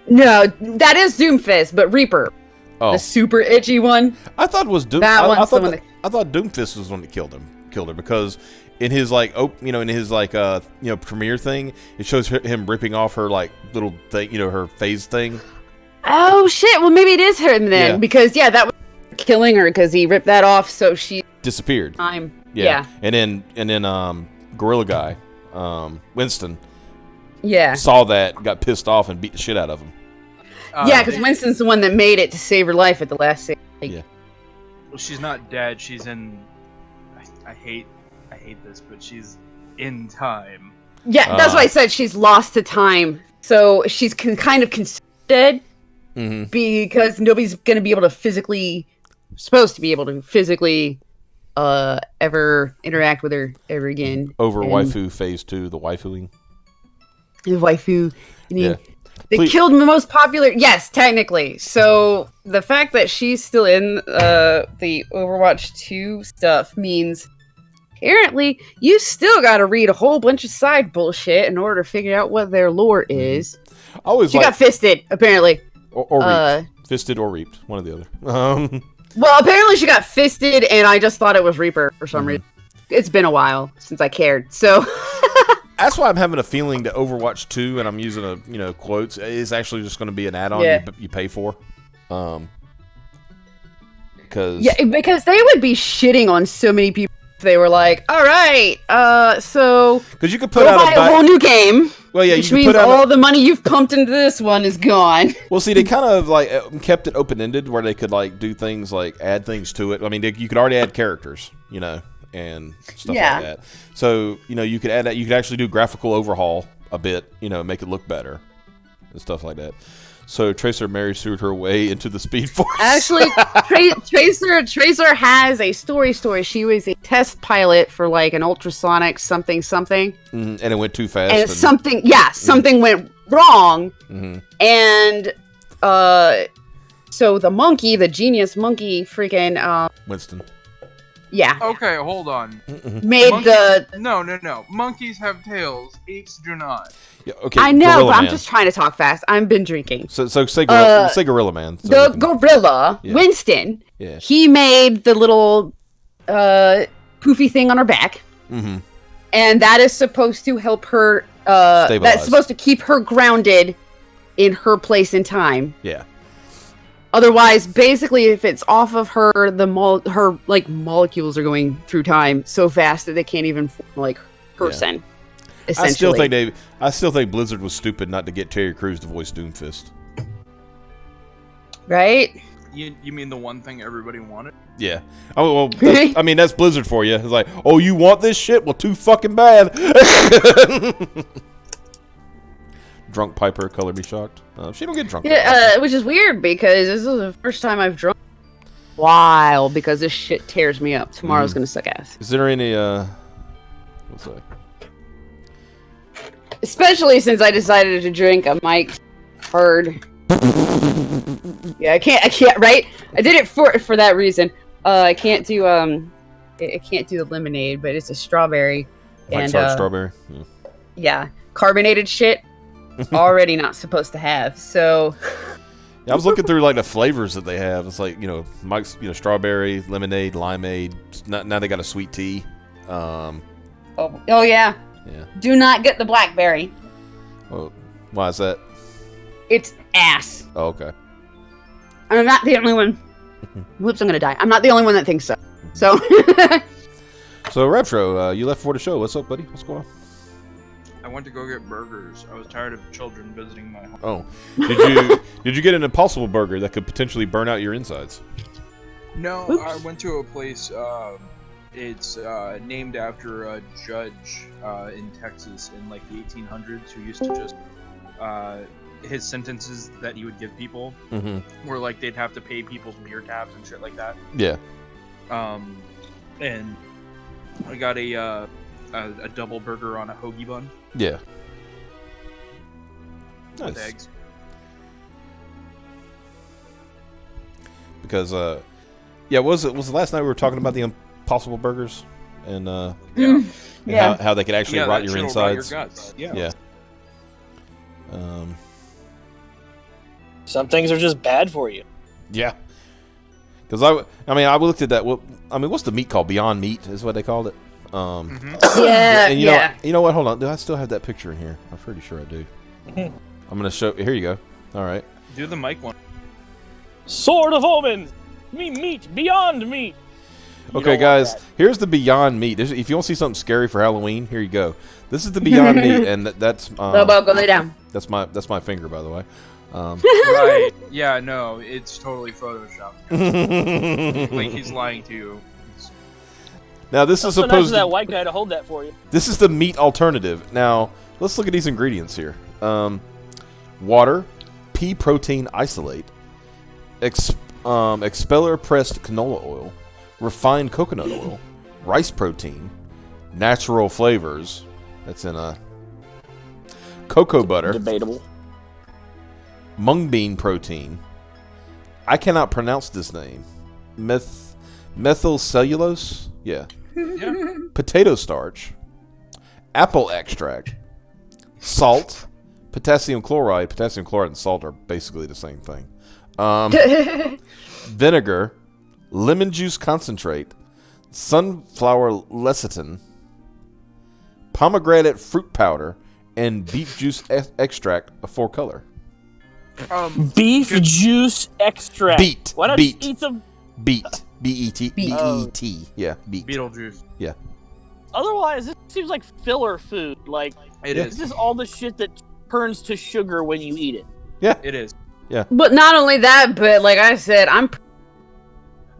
S2: No, that is Doomfist, but Reaper. Oh. The super itchy one.
S1: I thought it was Doom.
S2: I
S1: thought Doomfist was the one that killed her because in his premiere thing, it shows him ripping off her like little thing, her phase thing.
S2: Oh shit! Well, maybe it is her then, because that was killing her because he ripped that off, so she
S1: disappeared.
S2: Yeah.
S1: And then Gorilla Guy, Winston.
S2: Yeah.
S1: Saw that, got pissed off, and beat the shit out of him.
S2: Yeah, because Winston's the one that made it to save her life at the last scene.
S1: Yeah.
S5: Well, she's not dead. She's in. I hate this, but she's in time.
S2: Yeah, that's why I said she's lost to time. So she's kind of considered dead because nobody's going to be able to physically ever interact with her ever again.
S1: Waifu Phase 2, the waifuing.
S2: The waifu. They killed the most popular. Yes, technically. So the fact that she's still in the Overwatch 2 stuff means apparently you still got to read a whole bunch of side bullshit in order to figure out what their lore is. She got fisted, apparently.
S1: Or reaped. Fisted or reaped. One or the other.
S2: Well, apparently she got fisted, and I just thought it was Reaper for some reason. It's been a while since I cared, so...
S1: That's why I'm having a feeling that Overwatch 2, and I'm using quotes, is actually just going to be an add-on you pay for. Because
S2: they would be shitting on so many people if they were like, all right, so
S1: because you could put out
S2: a whole new game.
S1: Well, yeah,
S2: which means all the money you've pumped into this one is gone.
S1: Well, see, they kind of kept it open-ended where they could do things like add things to it. I mean, you could already add characters, and stuff like that. So, you could add that. You could actually do graphical overhaul a bit, make it look better and stuff like that. So Tracer Mary sued her way into the Speed Force.
S2: Actually, Tracer has a story. She was a test pilot for like an ultrasonic something,
S1: And it went too fast.
S2: and something went wrong, and so the monkey, the genius monkey, freaking
S1: Winston.
S2: yeah,
S5: Okay, hold on.
S2: made the.
S5: No. Monkeys have tails. Apes do not.
S1: Yeah, okay.
S2: I know,
S1: Gorilla
S2: but I'm
S1: Man.
S2: just trying to talk fast. I've been drinking.
S1: So say Gorilla Man. So
S2: The
S1: we can-
S2: gorilla,
S1: Yeah.
S2: Winston,
S1: Yeah.
S2: he made the little poofy thing on her back,
S1: Mhm.
S2: and that is supposed to help her.
S1: Stabilize.
S2: That's supposed to keep her grounded in her place in time.
S1: Yeah.
S2: Otherwise, basically, if it's off of her, her like molecules are going through time so fast that they can't even form like person.
S1: I still
S2: Essentially,
S1: think Blizzard was stupid not to get Terry Crews to voice Doomfist.
S2: right?
S5: You mean the one thing everybody wanted?
S1: Yeah. Oh well. I mean, that's Blizzard for you. It's like, oh, you want this shit? Well, too fucking bad. Drunk Piper, color be shocked. She don't get drunk.
S2: Yeah, which is weird because this is the first time I've drunk in a while because this shit tears me up. Tomorrow's gonna suck ass.
S1: Is there any what's that?
S2: Especially since I decided to drink a Mike's Hard. Yeah, I can't. Right? I did it for that reason. I can't do I can't do the lemonade, but it's a strawberry.
S1: Mike's
S2: and
S1: Hard strawberry. Yeah.
S2: yeah, carbonated shit. Already not supposed to have. So
S1: Yeah, I was looking through like the flavors that they have. It's like, Mike's, strawberry, lemonade, limeade. Now they got a sweet tea.
S2: oh yeah.
S1: Yeah.
S2: Do not get the blackberry.
S1: Oh, why is that?
S2: It's ass.
S1: Oh, okay.
S2: I'm not the only one. Whoops, I'm gonna die. I'm not the only one that thinks so. So
S1: So Retro, you left for the show. What's up, buddy? What's going on?
S5: I went to go get burgers. I was tired of children visiting my home.
S1: Oh, did you get an Impossible Burger that could potentially burn out your insides?
S5: No,
S2: Oops.
S5: I went to a place. It's named after a judge in Texas in like the 1800s who used to just his sentences that he would give people were like they'd have to pay people's beer tabs and shit like that.
S1: Yeah.
S5: And I got a double burger on a hoagie bun
S1: Yeah.
S5: with
S1: Nice.
S5: eggs.
S1: Because was the last night we were talking about the Impossible Burgers and
S5: Yeah.
S2: yeah.
S1: how they could actually
S5: Yeah,
S1: rot
S5: that
S1: your
S5: shit'll rot
S1: insides.
S5: your guts. Yeah.
S1: Yeah.
S6: Some things are just bad for you.
S1: Yeah. Because I looked at that. What's the meat called? Beyond Meat is what they called it.
S2: Yeah,
S1: And
S2: yeah.
S1: you know what? Hold on. Do I still have that picture in here? I'm pretty sure I do. I'm gonna show. Here you go. All right.
S5: Do the mic one.
S6: Sword of Omens! Meat! Beyond meat! You
S1: Okay,
S6: don't
S1: guys.
S6: want
S1: Here's the Beyond Meat. If you want to see something scary for Halloween, here you go. This is the Beyond Meat, and that's
S2: Lobo, go lay down.
S1: that's my finger, by the way.
S5: Right. Yeah, no, it's totally photoshopped. Like he's lying to you.
S1: Now this is
S6: So nice
S1: supposed
S6: of that
S1: to.
S6: white guy to hold that for you.
S1: This is the meat alternative. Now let's look at these ingredients here. Water, pea protein isolate, expeller pressed canola oil, refined coconut oil, rice protein, natural flavors. That's in a cocoa butter,
S6: Debatable.
S1: mung bean protein. I cannot pronounce this name. Methyl cellulose. Yeah.
S5: Yeah.
S1: Potato starch, apple extract, salt, potassium chloride. Potassium chloride and salt are basically the same thing. Vinegar, lemon juice concentrate, sunflower lecithin, pomegranate fruit powder, and beet juice extract of 4-color.
S6: Beef juice extract.
S1: Beet.
S6: Why not
S1: Beet.
S6: just eat some?
S1: Beet. B-E-T. B-E-T. Yeah, beet.
S5: Beetlejuice.
S1: Yeah.
S6: Otherwise, this seems like filler food. Like,
S5: It
S1: Yeah.
S5: is.
S6: this is all the shit that turns to sugar when you eat it.
S1: Yeah.
S5: It is.
S2: But not only that, but like I said, I'm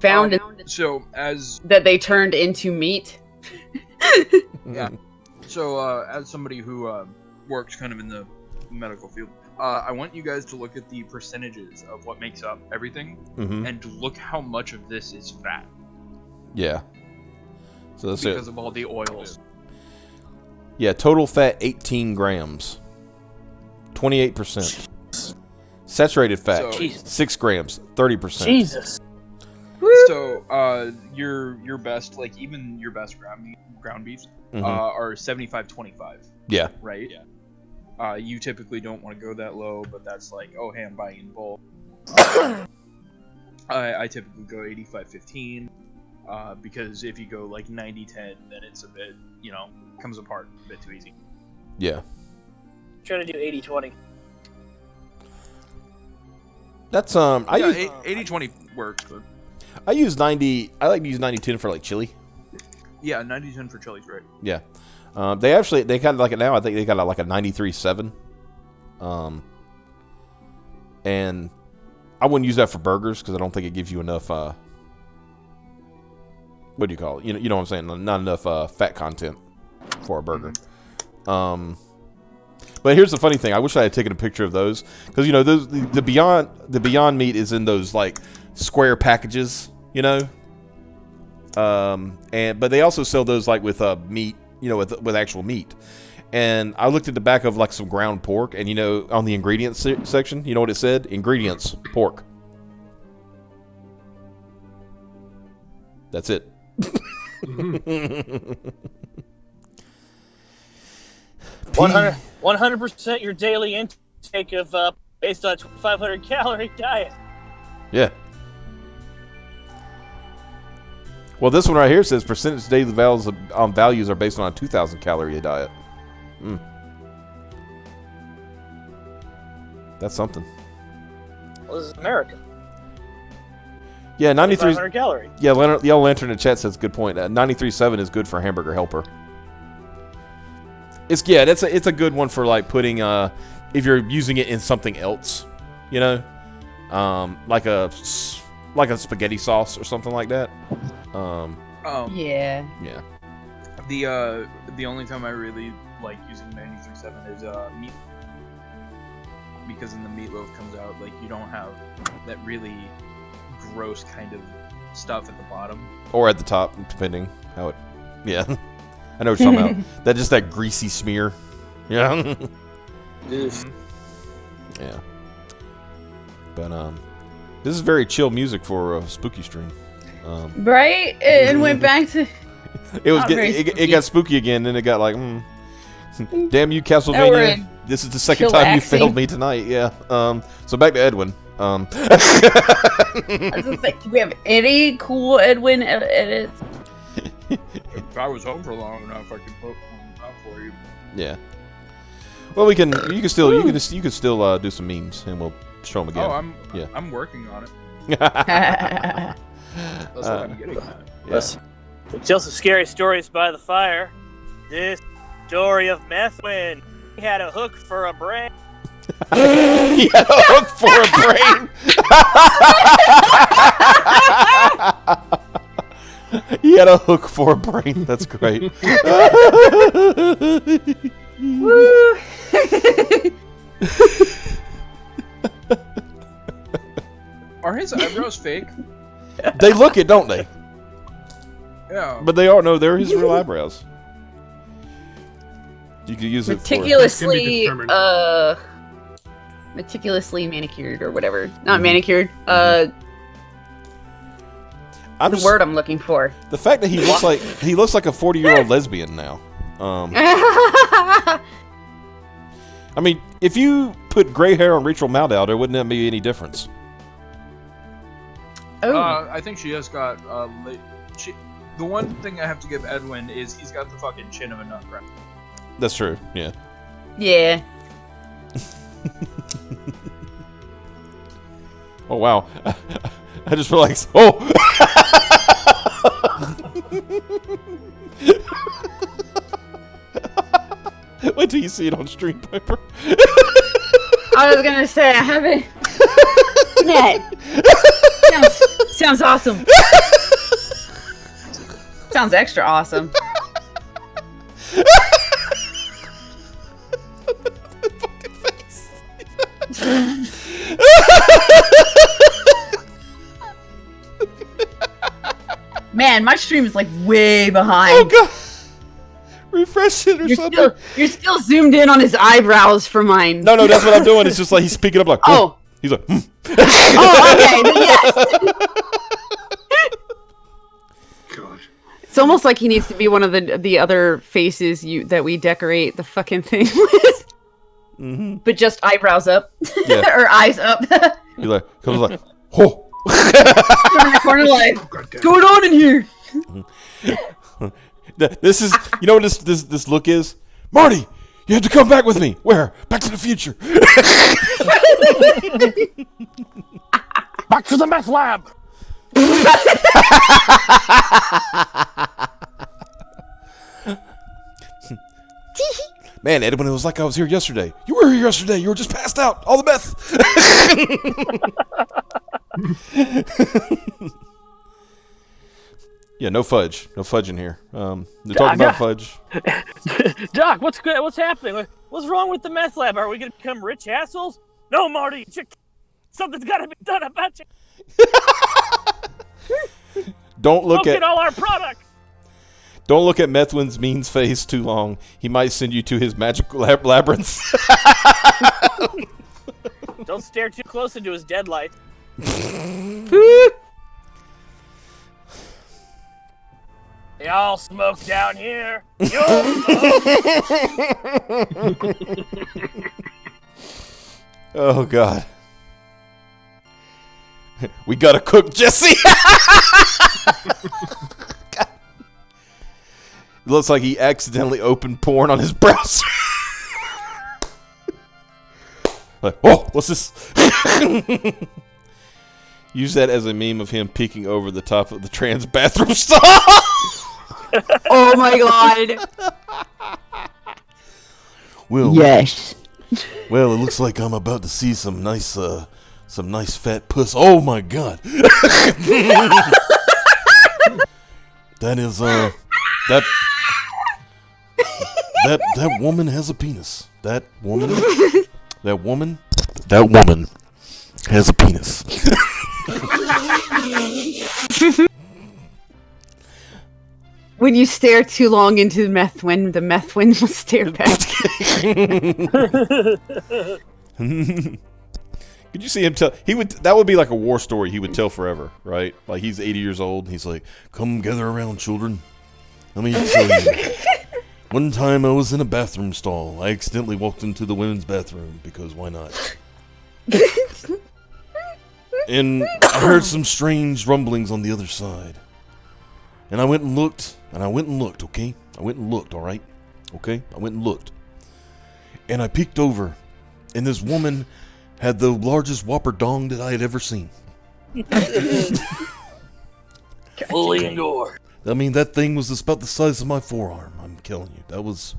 S2: found in
S5: So as
S2: that they turned into meat.
S5: Yeah. So as somebody who works kind of in the medical field, I want you guys to look at the percentages of what makes up everything, and look how much of this is fat.
S1: Yeah. So that's
S5: because of all the oils.
S1: Yeah, total fat 18 grams. 28%. Saturated fat 6 grams, 30%.
S6: Jesus.
S5: So, your best, like even your best ground beefs, are 75-25.
S1: Yeah.
S5: Right. Yeah. You typically don't want to go that low, but that's like, oh, hey, I'm buying in bulk. I typically go 85-15, because if you go like 90-10, then it's a bit, comes apart a bit too easy.
S1: Yeah.
S6: Try to do 80-20.
S1: That's
S5: 80-20 works, but
S1: I use 90. I like to use 90-10 for like chili.
S5: yeah, 90-10 for chili's right.
S1: Yeah. They kind of like it now. I think they got like a 93.7. And I wouldn't use that for burgers because I don't think it gives you enough. What do you call it? You know what I'm saying? Not enough fat content for a burger. But here's the funny thing. I wish I had taken a picture of those because those the Beyond Meat is in those like square packages, but they also sell those like with meat. With actual meat. And I looked at the back of like some ground pork, and on the ingredients section, you know what it said? Ingredients, pork. That's it.
S6: 100% your daily intake of based on a 2,500 calorie diet.
S1: Yeah. Well, this one right here says percentage daily values are based on a 2,000 calorie diet. That's something.
S6: Well, this is America.
S1: Yeah, 93.
S6: 2,500 calories.
S1: Yeah, the Yellow Lantern in the chat says good point. 93.7 is good for Hamburger Helper. It's a good one for like putting if you're using it in something else, like a spaghetti sauce or something like that.
S2: Yeah.
S1: Yeah.
S5: The only time I really like using 93.7 is meat, because then the meatloaf comes out like you don't have that really gross kind of stuff at the bottom
S1: or at the top, depending how it. Yeah, I know what you're talking about. That greasy smear. Yeah. Yeah. But this is very chill music for a spooky stream.
S2: Right? And went back to.
S1: It got spooky again, and it got like, damn you, Castlevania! This is the second time you failed me tonight. Yeah. So back to Edwin.
S2: I was gonna say, do we have any cool Edwin edits?
S5: If I was home for long enough, I could put one up for you.
S1: Yeah. Well, you can still do some memes, and we'll show them again.
S5: Oh, I'm working on it. That's what I'm getting at.
S1: Yes.
S6: We'll tell some scary stories by the fire. This story of Methwin. He had a hook for a brain.
S1: He had a hook for a brain. He had a hook for a brain. That's great.
S2: Woo!
S5: Are his eyebrows fake?
S1: They look it, don't they?
S5: Yeah.
S1: But they are. No, they're his real eyebrows. You could use it for...
S2: Meticulously manicured or whatever. Not manicured.
S1: I'm
S2: the word I'm looking for.
S1: The fact that he looks like a 40-year-old lesbian now. I mean, if you put gray hair on Rachel Maddow, there wouldn't be any difference.
S2: Oh.
S5: I think she has got the one thing I have to give Edwin is he's got the fucking chin of a nutcracker.
S1: That's true. Yeah.
S2: Yeah.
S1: Oh wow! I just realized. Oh. Wait till you see it on stream, Piper.
S2: I was gonna say I haven't. Sounds awesome. Sounds extra awesome. Man, my stream is like way behind.
S1: Oh god! Refresh it or something.
S2: You're still zoomed in on his eyebrows for mine.
S1: No, that's what I'm doing. It's just like he's picking up like.
S2: Oh.
S1: He's like.
S2: Oh, okay. Then yes.
S3: God.
S2: It's almost like he needs to be one of the other faces that we decorate the fucking thing with.
S1: Mm-hmm.
S2: But just eyebrows up.
S1: Yeah.
S2: Or eyes up.
S1: He like comes like, oh.
S2: In the corner like,
S3: Oh, God damn.
S2: what's going on in here?
S1: This is, you know what this look is? Marty, you have to come back with me. Where? Back to the future.
S6: Back to the meth lab.
S1: Man, Edwin, it was like I was here yesterday. You were here yesterday. You were just passed out. All the meth. Yeah, no fudge. No fudge in here. They're talking about fudge.
S6: Doc, what's happening? What's wrong with the meth lab? Are we gonna become rich assholes? No, Marty. Something's gotta be done about you.
S1: Don't look
S6: Don't
S1: at
S6: get all our product.
S1: Don't look at Methwin's means face too long. He might send you to his magical labyrinth.
S6: Don't stare too close into his deadlight. They all smoke down here.
S1: Oh God. We gotta cook Jesse. It looks like he accidentally opened porn on his browser. Like, oh, what's this? Use that as a meme of him peeking over the top of the trans bathroom stall.
S2: Oh my god.
S1: Well,
S2: Yes.
S1: well, it looks like I'm about to see some nice fat puss. Oh my god. That is that woman has a penis. That woman has a penis.
S2: When you stare too long into the Methwin will stare back.
S1: Could you see him tell? That would be like a war story he would tell forever, right? Like he's 80 years old. And he's like, "Come gather around, children. Let me tell you. One time I was in a bathroom stall. I accidentally walked into the women's bathroom because why not? And I heard some strange rumblings on the other side. And I went and looked, okay? I went and looked, all right? Okay? I went and looked. And I peeked over, and this woman had the largest whopper dong that I had ever seen.
S6: Fully engorged.
S1: I mean, that thing was just about the size of my forearm. I'm killing you. That was...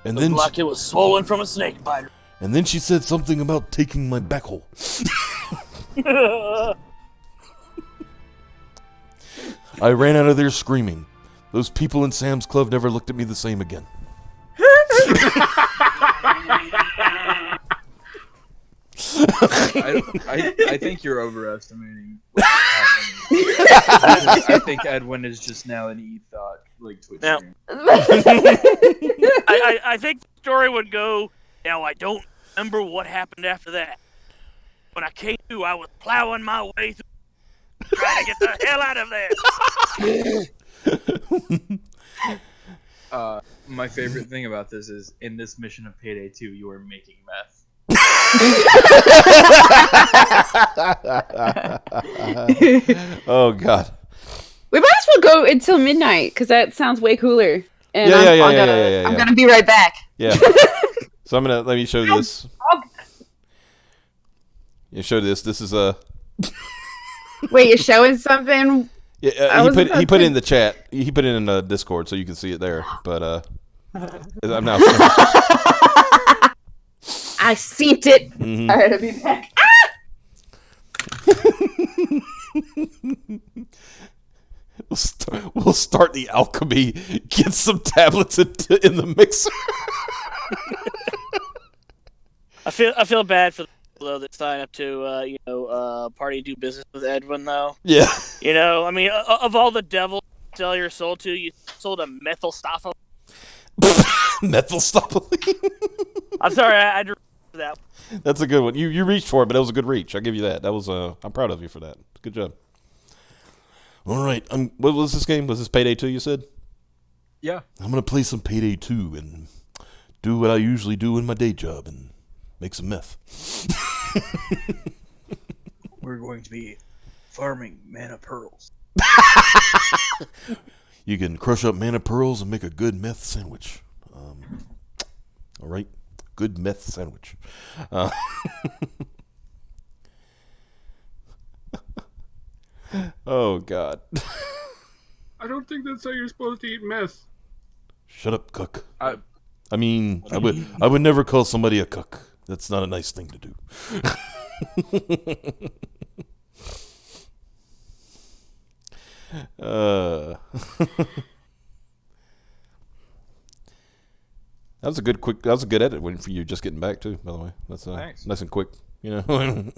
S1: And then
S6: Looked like it was swollen from a snake bite.
S1: And then she said something about taking my back hole. I ran out of there screaming. Those people in Sam's Club never looked at me the same again.
S5: I think you're overestimating what's happening. I think Edwin is just now an e-thought, like Twitch
S6: Now-
S5: stream.
S6: I think the story would go, now I don't remember what happened after that. When I came to, I was plowing my way through, trying to get the hell out of there.
S5: My favorite thing about this is, in this mission of Payday 2, you are making meth.
S1: Oh God.
S2: We might as well go until midnight because that sounds way cooler. And
S1: Yeah.
S2: I'm gonna be right back.
S1: Yeah. So let me show this. You show this. This is a.
S2: Wait, you're showing something?
S1: Yeah, he put it in the chat. He put it in the Discord so you can see it there. But I'm not.
S2: I seen it.
S1: Mhm.
S2: All right, I'll be back.
S1: We'll start the alchemy. Get some tablets in the mixer.
S6: I feel bad for though that sign up to party do business with Edwin though.
S1: Yeah.
S6: You know, I mean, of all the devils to sell your soul to, you sold a methylstophyl.
S1: Methylstophyl.
S6: I'm sorry, I drew that.
S1: That's a good one. You reached for it, but it was a good reach. I'll give you that. That was I'm proud of you for that. Good job. All right. What was this game? Was this Payday 2? You said?
S5: Yeah.
S1: I'm gonna play some Payday 2 and do what I usually do in my day job and make some meth.
S5: We're going to be farming mana pearls.
S1: You can crush up mana pearls and make a good meth sandwich. All right, good meth sandwich. Oh God!
S3: I don't think that's how you're supposed to eat meth.
S1: Shut up, cook.
S5: I
S1: I would never call somebody a cook. That's not a nice thing to do. That was a good edit for you just getting back too, by the way. That's
S5: Thanks.
S1: Nice and quick, you know.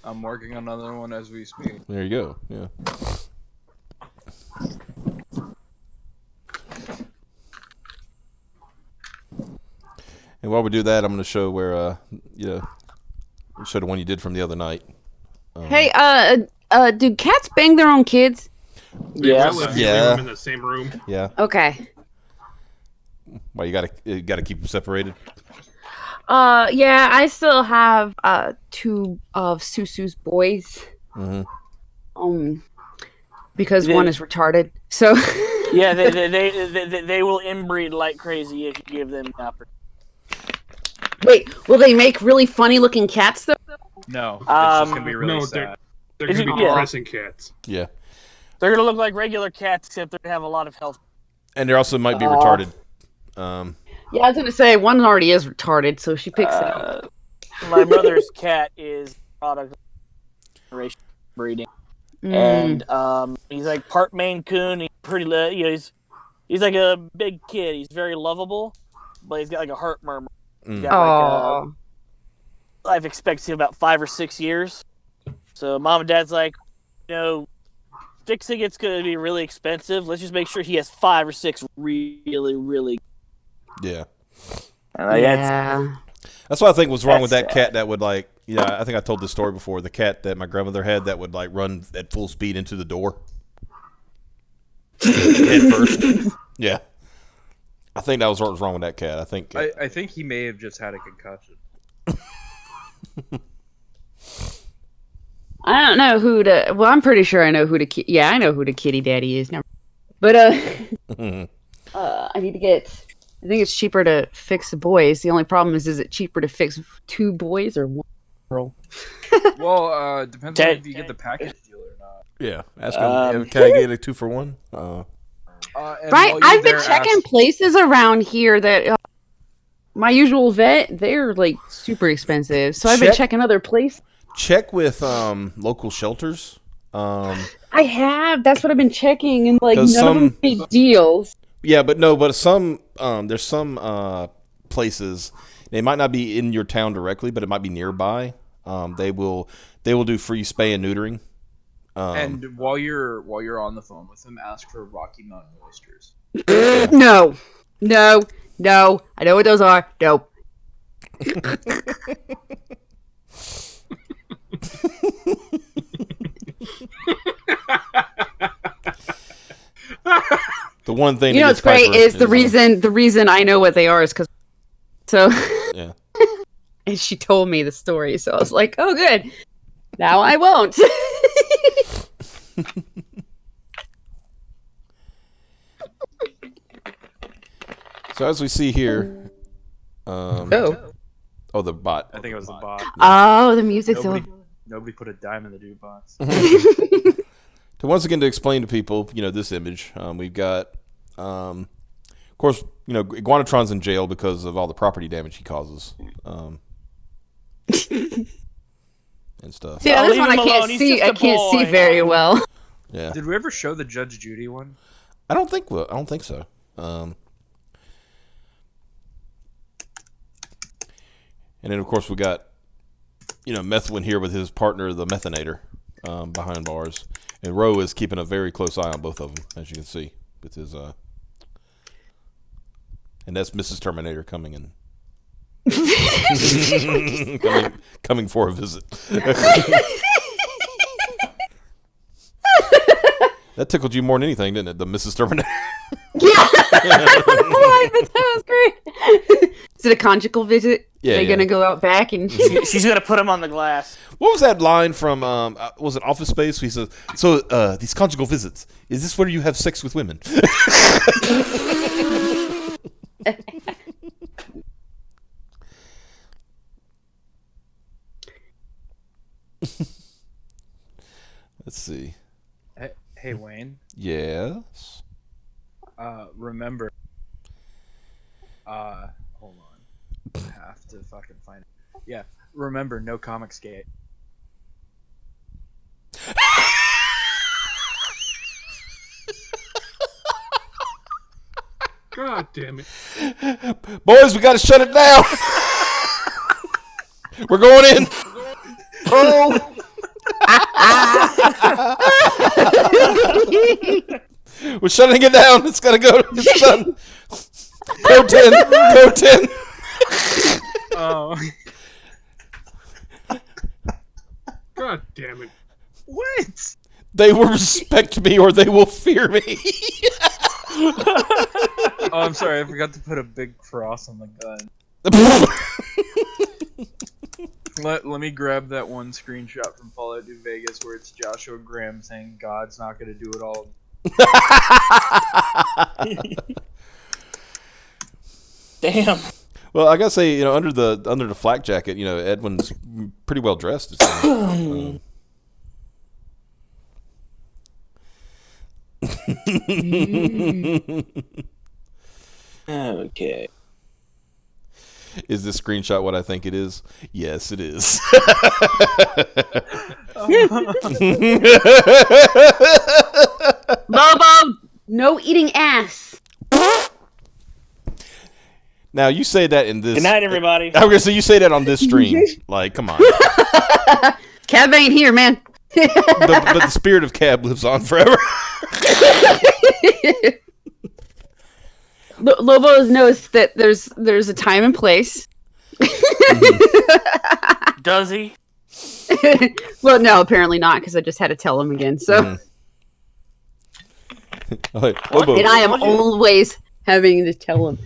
S5: I'm working on another one as we speak.
S1: There you go. Yeah. And while we do that, I'm going to show where show the one you did from the other night.
S2: Hey, do cats bang their own kids?
S6: Yeah.
S3: If you
S1: Yeah.
S3: leave them in the same room.
S1: Yeah.
S2: Okay.
S1: Well, you gotta keep them separated.
S2: Yeah, I still have two of Susu's boys.
S1: Mm-hmm.
S2: Because one is retarded. So
S6: Yeah, they will inbreed like crazy if you give them the opportunity.
S2: wait, will they make really funny looking cats though?
S5: No, it's just gonna be really
S3: No,
S5: sad.
S3: they're going to be
S6: Yeah.
S3: depressing cats.
S1: Yeah.
S6: They're gonna look like regular cats, except they have a lot of health.
S1: And they also might be retarded.
S2: Yeah, I was gonna say one already is retarded, so she picks it up.
S6: My brother's cat is product of generation breeding, and he's like part Maine Coon. He's pretty, he's like a big kid. He's very lovable, but he's got like a heart murmur. He's got like life expectancy of about 5 or 6 years. So mom and dad's like, fixing it's gonna be really expensive. Let's just make sure he has 5 or 6 really, really.
S1: Yeah.
S2: Yeah.
S1: That's what I think was wrong with
S6: That's
S1: that cat that would I think I told this story before. The cat that my grandmother had that would run at full speed into the door. Head first. Yeah. I think that was what was wrong with that cat.
S5: I think he may have just had a concussion.
S2: I don't know who to. Well, I'm pretty sure I know who to. Yeah, I know who the kitty daddy is now. But I need to get. I think it's cheaper to fix the boys. The only problem is it cheaper to fix 2 boys or 1 girl?
S5: Well, depends on if you get the package deal or not.
S1: Yeah. Ask him, can I get a 2 for 1?
S5: And
S2: Right,
S5: while you're
S2: I've been
S5: there,
S2: checking places around here that my usual vet, they're like super expensive. So I've been checking other places.
S1: Check with local shelters.
S2: I have. That's what I've been checking, and like none
S1: 'Cause
S2: of them make deals.
S1: Yeah, but some there's some places, they might not be in your town directly, but it might be nearby. They will do free spay and neutering.
S5: and while you're on the phone with them, ask for Rocky Mountain oysters.
S2: No. I know what those are. No.
S1: The one thing
S2: You know
S1: that
S2: what's great
S1: Piper
S2: is the reason I know what they are is because
S1: yeah.
S2: and she told me the story, so I was like, oh good. Now I won't.
S1: So as we see here, the bot.
S5: I think it was the bot.
S2: Oh, the music's over.
S5: Nobody put a dime in the jukebox.
S1: So once again, to explain to people, this image, we've got, of course, Iguanatron's in jail because of all the property damage he causes, and stuff.
S2: See, this
S6: leave
S2: one I
S6: him
S2: can't
S6: alone. He's
S2: see.
S6: just
S2: I
S6: a
S2: can't see
S6: boy.
S2: very well.
S1: Yeah,
S5: Did we ever show the Judge Judy one?
S1: I don't think so. And then, of course, we got, Methwin here with his partner, the Methanator, behind bars. And Ro is keeping a very close eye on both of them, as you can see. With his, and that's Mrs. Terminator coming in. coming for a visit. That tickled you more than anything, didn't it? The Mrs. Terminator.
S2: Yeah. That was great. Is it a conjugal visit?
S1: Yeah.
S2: They're gonna go out back and
S6: She's gonna put him on the glass.
S1: What was that line from? Was it Office Space? He says, "So these conjugal visits, is this where you have sex with women?" Let's see.
S5: Hey Wayne.
S1: Yes.
S5: Remember. Hold on. I have to fucking find it. Yeah. Remember, no comics gate.
S3: God damn it.
S1: Boys, we gotta shut it down. We're going in.
S2: oh.
S1: We're shutting it down. It's gotta go. It's done. Go 10. Go 10.
S5: Oh.
S3: God damn it.
S5: What?
S1: They will respect me or they will fear me.
S5: Oh, I'm sorry. I forgot to put a big cross on the gun. Let me grab that one screenshot from Fallout New Vegas where it's Joshua Graham saying God's not going to do it all.
S6: Damn.
S1: Well, I gotta say, under the flak jacket, Edwin's pretty well dressed.
S6: Okay.
S1: Is this screenshot what I think it is? Yes, it is.
S2: Bobo, no eating ass.
S1: Now you say that in this.
S6: Good night, everybody.
S1: I was gonna say you say that on this stream. Like, come on.
S2: Cab ain't here, man.
S1: but the spirit of Cab lives on forever.
S2: Lobo knows that there's a time and place.
S6: Does he?
S2: Well, no, apparently not, because I just had to tell him again. So,
S1: Lobo.
S2: and I am always having to tell him.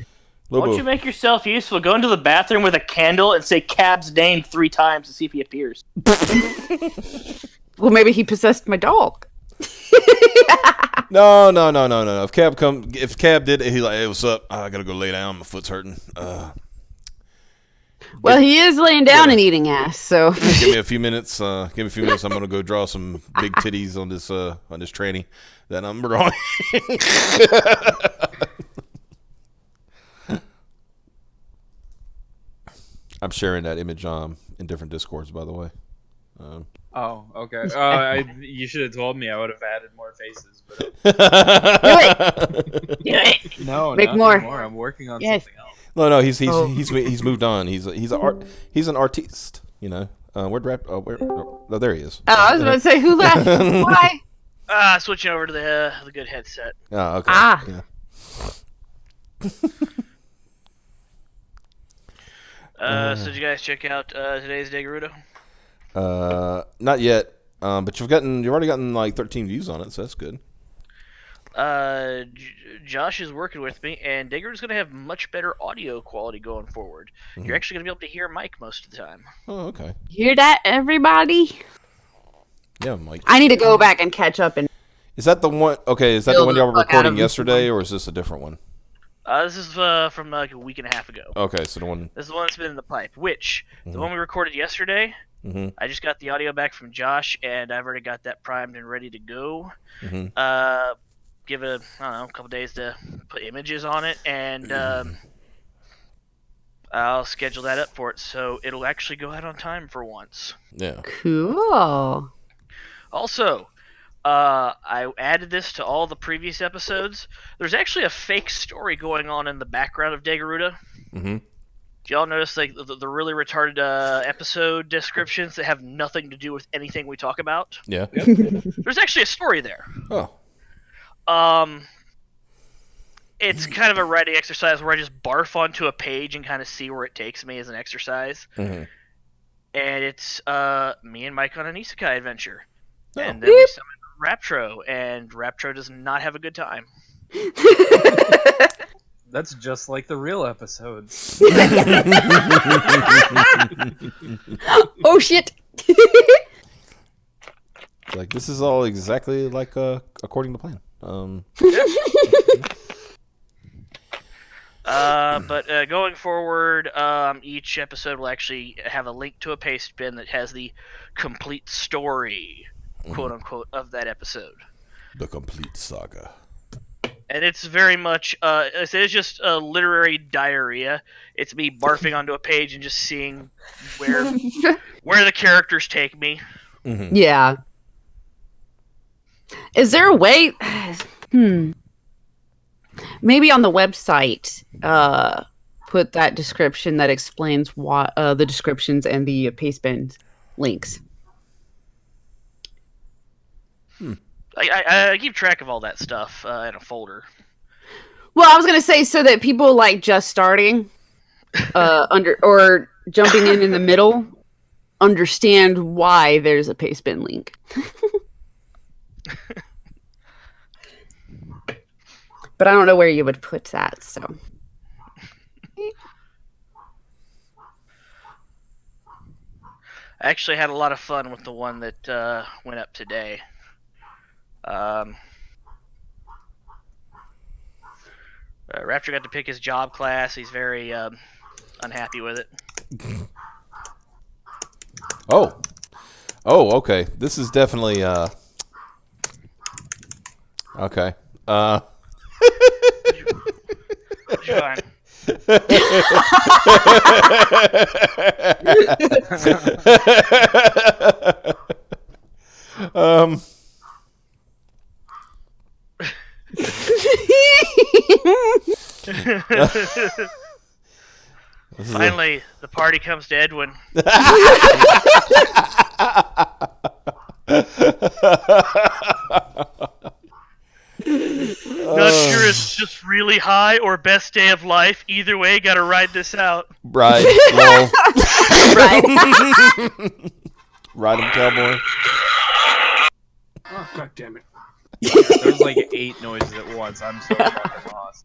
S1: Lobo.
S6: Won't you make yourself useful? Go into the bathroom with a candle and say Cab's name 3 times to see if he appears.
S2: Well, maybe he possessed my dog.
S1: No. If Cab did it, he like, hey, what's up? I gotta go lay down. My foot's hurting.
S2: Well, he is laying down and eating ass. So
S1: give me a few minutes. I'm gonna go draw some big titties on this tranny that I'm drawing. I'm sharing that image in different Discords, by the way.
S5: Oh, okay. You should have told me. I would have added more faces. But...
S2: Do it.
S5: No,
S2: Make
S5: not
S2: more.
S5: anymore. I'm working on something else.
S1: No. He's moved on. He's an artiste. Where'd rap? Oh, there he is.
S2: Oh, I was about to say, who left? Why?
S6: Switching over to the good headset.
S1: Oh, okay.
S2: Ah.
S1: Yeah.
S6: So did you guys check out today's Degarudo?
S1: Not yet. But you've already gotten like 13 views on it, so that's good.
S6: Josh is working with me, and Degarudo's going to have much better audio quality going forward.
S1: Mm-hmm.
S6: You're actually going to be able to hear Mike most of the time.
S1: Oh, okay.
S2: Hear that, everybody?
S1: Yeah, Mike.
S2: I need to go back and catch up. And
S1: Is that the one? Okay, is that the
S2: Build
S1: one
S2: the
S1: y'all were
S2: fuck out
S1: recording
S2: of
S1: yesterday, or is this a different one?
S6: This is from like a week and a half ago.
S1: Okay, so the one.
S6: This is the one that's been in the pipe. Which the one we recorded yesterday.
S1: Mm-hmm.
S6: I just got the audio back from Josh, and I've already got that primed and ready to go.
S1: Mm-hmm.
S6: Give it a couple days to put images on it, and I'll schedule that up for it, so it'll actually go out on time for once.
S1: Yeah.
S2: cool.
S6: Also, I added this to all the previous episodes. There's actually a fake story going on in the background of Degaruda.
S1: Mm-hmm.
S7: Do y'all notice like the really retarded episode descriptions that have nothing to do with anything we talk about?
S1: Yeah.
S7: There's actually a story there.
S1: Oh.
S7: It's kind of a writing exercise where I just barf onto a page and kind of see where it takes me as an exercise.
S1: Mm-hmm.
S7: And it's me and Mike on an isekai adventure.
S1: Oh.
S7: And then we summon Raptro, and Raptro does not have a good time.
S5: That's just like the real episode.
S2: Oh shit!
S1: Like, this is all exactly like according to plan.
S7: But going forward, each episode will actually have a link to a paste bin that has the complete story, quote unquote, of that episode.
S1: The complete saga.
S7: And it's very much, it's just a literary diarrhea. It's me barfing onto a page and just seeing where the characters take me.
S1: Mm-hmm.
S2: Yeah. Is there a way? Maybe on the website, put that description that explains what the descriptions and the pastebin links.
S7: I keep track of all that stuff in a folder.
S2: Well, I was gonna say so that people like just starting, under or jumping in the middle, understand why there's a pastebin link. But I don't know where you would put that, so.
S7: I actually had a lot of fun with the one that went up today. Raptor got to pick his job class. He's very unhappy with it.
S1: Oh, okay. This is definitely okay.
S7: What'd you find? Finally, the party comes to Edwin. Not sure it's just really high or best day of life. Either way, gotta ride this out.
S1: Right. Well.
S2: Right.
S1: Ride him, cowboy.
S3: Oh, God damn it.
S5: There's like 8 noises at once. I'm so fucking lost.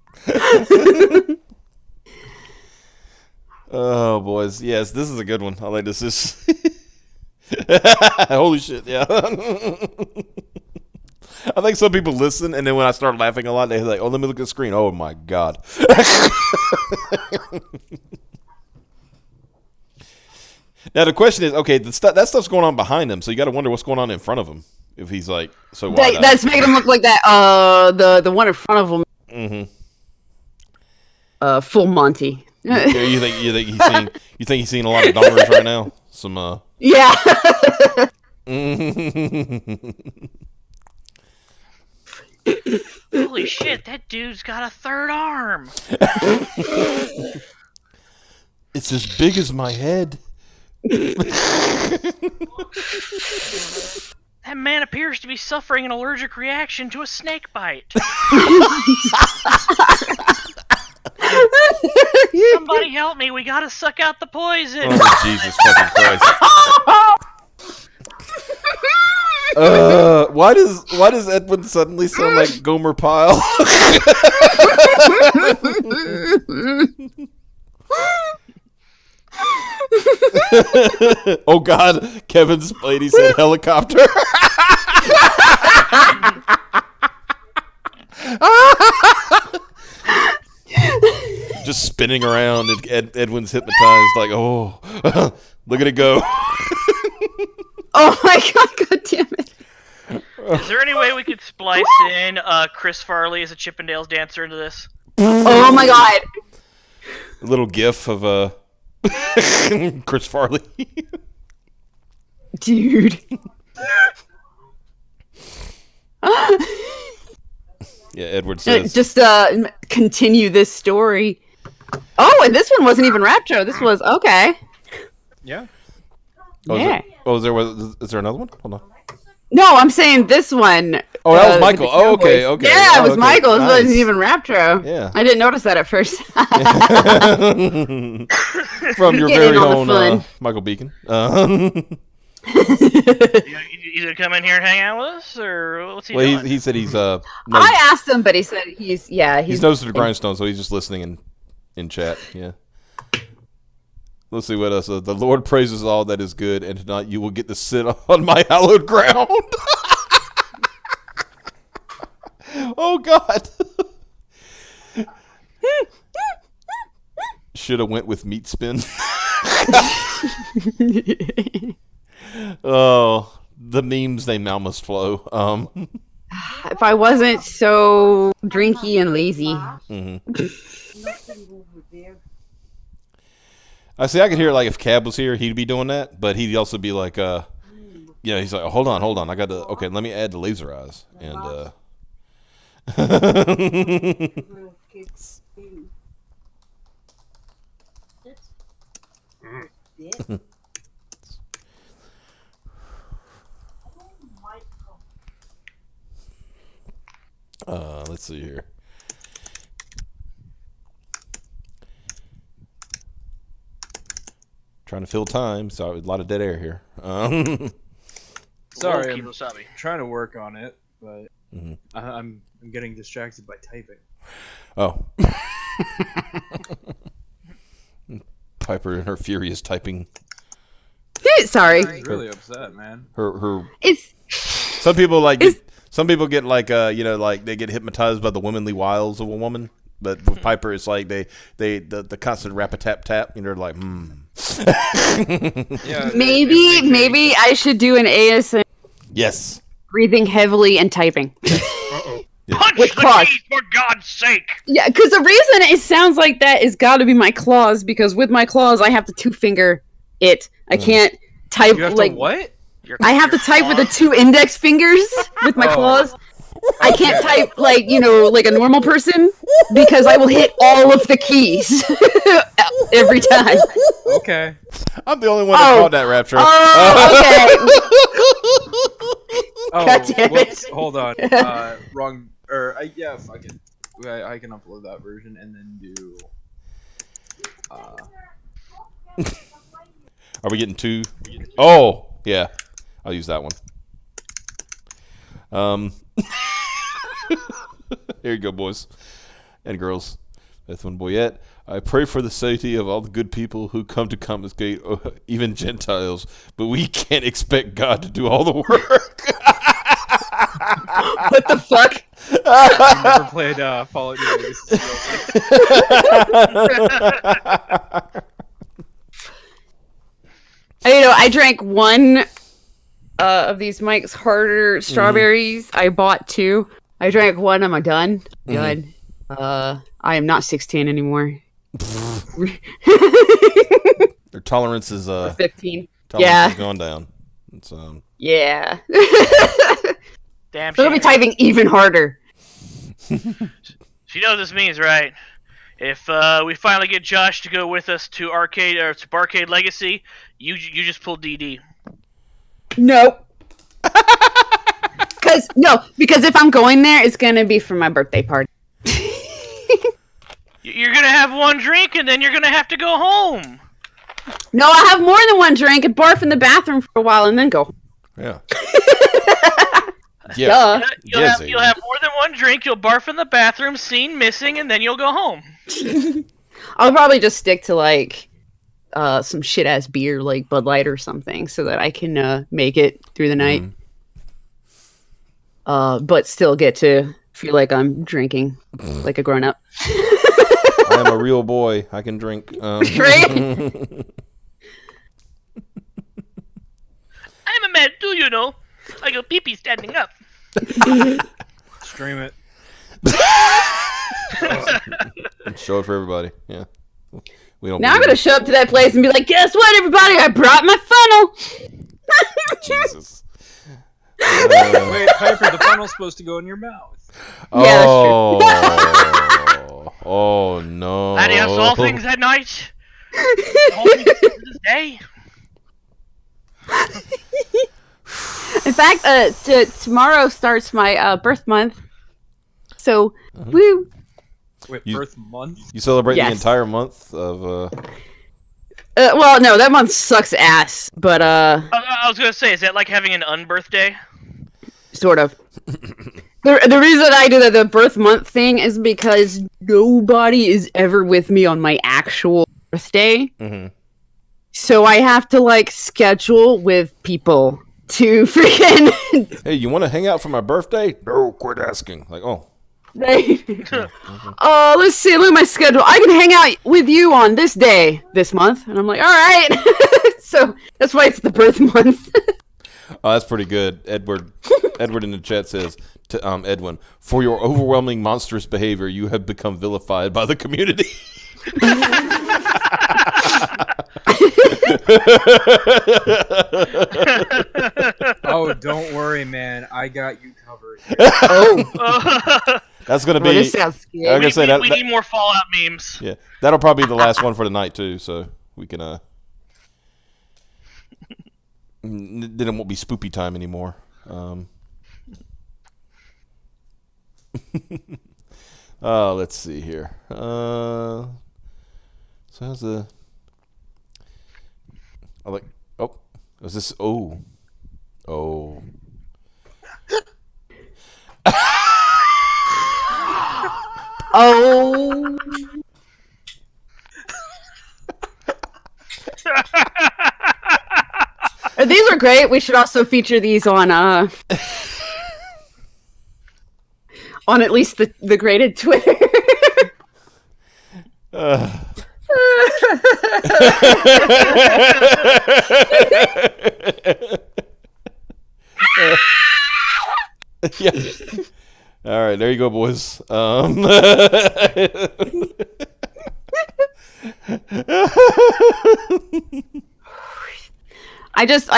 S1: Oh, boys. Yes, this is a good one. I like this. Is holy shit, yeah. I think some people listen, and then when I start laughing a lot, they're like, oh, let me look at the screen. Oh, my God. Now, the question is, okay, that stuff's going on behind him, so you got to wonder what's going on in front of him. If he's like, so wide-eyed.
S2: That's making him look like that, the one in front of him.
S1: Mm-hmm.
S2: Full Monty.
S1: You think he's seeing a lot of dongers right now? Some
S2: Yeah.
S7: Holy shit, that dude's got a third arm.
S1: It's as big as my head.
S7: That man appears to be suffering an allergic reaction to a snake bite. Somebody help me, we gotta suck out the poison.
S1: Oh, Jesus fucking Christ. Why does Edwin suddenly sound like Gomer Pyle? Oh God, Kevin's lady said helicopter. Just spinning around, and Edwin's hypnotized, like, oh, look at it go.
S2: Oh my God, God damn it.
S7: Is there any way we could splice in Chris Farley as a Chippendales dancer into this?
S2: Oh my God.
S1: A little gif of Chris Farley.
S2: Dude.
S1: Yeah, Edward says.
S2: Just continue this story. Oh, and this one wasn't even Rapture. This was okay.
S5: Yeah.
S2: Yeah.
S1: Is there another one? Hold on.
S2: No, I'm saying this one.
S1: Oh, that was
S2: with
S1: Michael.
S2: the
S1: Oh, okay,
S2: cowboys.
S1: okay.
S2: Yeah,
S1: Oh,
S2: it was
S1: okay.
S2: Michael. It wasn't
S1: Nice.
S2: even Raptro.
S1: Yeah.
S2: I didn't notice that at first.
S1: From your
S2: Get
S1: very
S2: in on the
S1: own
S2: fun.
S1: Michael Beacon.
S7: You gonna come in here and hang out with us, or what's he
S1: Well,
S7: doing?
S1: he said he's
S2: I asked him, but he said he's
S1: nose to the grindstone, so he's just listening in chat. Yeah. Let's see what else. The Lord praises all that is good, and tonight you will get to sit on my hallowed ground. Oh God. Should have went with meat spin. Oh, the memes they now must flow.
S2: If I wasn't so drinky and lazy.
S1: I see. I could hear like if Cab was here, he'd be doing that, but he'd also be like, he's like, hold on, I got to. Okay, let me add the laser eyes and. Let's see here. Trying to fill time, so a lot of dead air here.
S5: Sorry, I'm
S7: Kilosabi.
S5: trying to work on it, but I'm getting distracted by typing.
S1: Oh. Piper and her furious typing.
S2: Sorry.
S5: I'm really upset, man.
S1: Her.
S2: It's
S1: Some people some people get like like they get hypnotized by the womanly wiles of a woman. But with Piper, it's like the constant rap-a-tap-tap, and they're like,
S5: Yeah.
S2: maybe I should do an ASM
S1: Yes.
S2: breathing heavily and typing.
S3: Uh-oh.
S7: Punch
S2: With
S7: the
S2: claws.
S7: keys, for God's sake!
S2: Yeah, because the reason it sounds like that is got to be my claws, because with my claws I have to two-finger it. I can't type
S5: You have
S2: like
S5: to what?
S2: I have to type with the two index fingers with my claws. I can't type like a normal person because I will hit all of the keys every time.
S5: Okay.
S1: I'm the only one that called that Rapture.
S5: Oh,
S2: God damn it.
S5: whoops, hold on. Wrong. Yeah, fuck it. I can upload that version and then do.
S1: Are we getting two? Oh, yeah. I'll use that one. Here you go, boys and girls. Bethlehem Boyette. I pray for the safety of all the good people who come to confiscate, even Gentiles, but we can't expect God to do all the work.
S2: What the fuck?
S5: I never played Fallout New Vegas.
S2: I drank one of these Mike's Harder strawberries. I bought two. I drank one. I'm done. Done. I am not 16 anymore.
S1: Their tolerance is
S2: 15.
S1: Tolerance is going down. It's
S2: Yeah.
S7: Damn
S2: They'll be
S7: shame.
S2: typing even harder.
S7: You know what this means, right? If we finally get Josh to go with us to Barcade Legacy, you just pull DD.
S2: Nope. Because if I'm going there, it's gonna be for my birthday party.
S7: You're gonna have one drink and then you're gonna have to go home.
S2: No, I have more than one drink and barf in the bathroom for a while and then go.
S1: yeah.
S2: Duh.
S7: You'll have more than one drink. You'll barf in the bathroom, seen missing, and then you'll go home.
S2: I'll probably just stick to like some shit ass beer like Bud Light or something so that I can make it through the night. But still get to feel like I'm drinking like a grown up.
S1: I am a real boy. I can drink.
S2: Right?
S7: I'm a man too, you know. I go pee-pee standing up.
S5: Stream it.
S1: Show it for everybody. Yeah. We don't.
S2: Now I'm
S1: believe
S2: gonna
S1: it.
S2: show up to that place and be like, guess what, everybody? I brought my funnel.
S1: Jesus.
S5: Wait, Piper, the funnel's supposed to go in your mouth.
S2: Yeah,
S1: Oh. Oh no.
S7: Adios, all things at night. All things this day.
S2: In fact, tomorrow starts my birth month. So, woo.
S5: Wait,
S1: You-
S5: birth month?
S1: You celebrate the
S2: Yes.
S1: entire month of
S2: Well, no, that month sucks ass, but
S7: I was gonna say, is that like having an unbirthday?
S2: sort of. The reason I do the birth month thing is because nobody is ever with me on my actual birthday.
S1: Mhm.
S2: So I have to like schedule with people to freaking
S1: hey, you want to hang out for my birthday? No, quit asking. Like, oh.
S2: let's see, look at my schedule. I can hang out with you on this day this month. And I'm like, all right. So that's why it's the birth month.
S1: Oh, that's pretty good. Edward in the chat says to Edwin, for your overwhelming monstrous behavior, you have become vilified by the community.
S5: Oh, don't worry, man. I got you covered.
S2: Oh,
S1: That's gonna
S2: well,
S1: be.
S2: this sounds
S1: I'm
S2: scary.
S1: gonna say that.
S7: We need more Fallout memes.
S1: Yeah, that'll probably be the last one for the night too. So we can then it won't be spoopy time anymore. Let's see here. So how's the? I like. Oh, is this? Oh.
S2: Oh. These are great. We should also feature these on on at least the graded Twitter.
S1: Yeah. All right, there you go, boys.
S2: I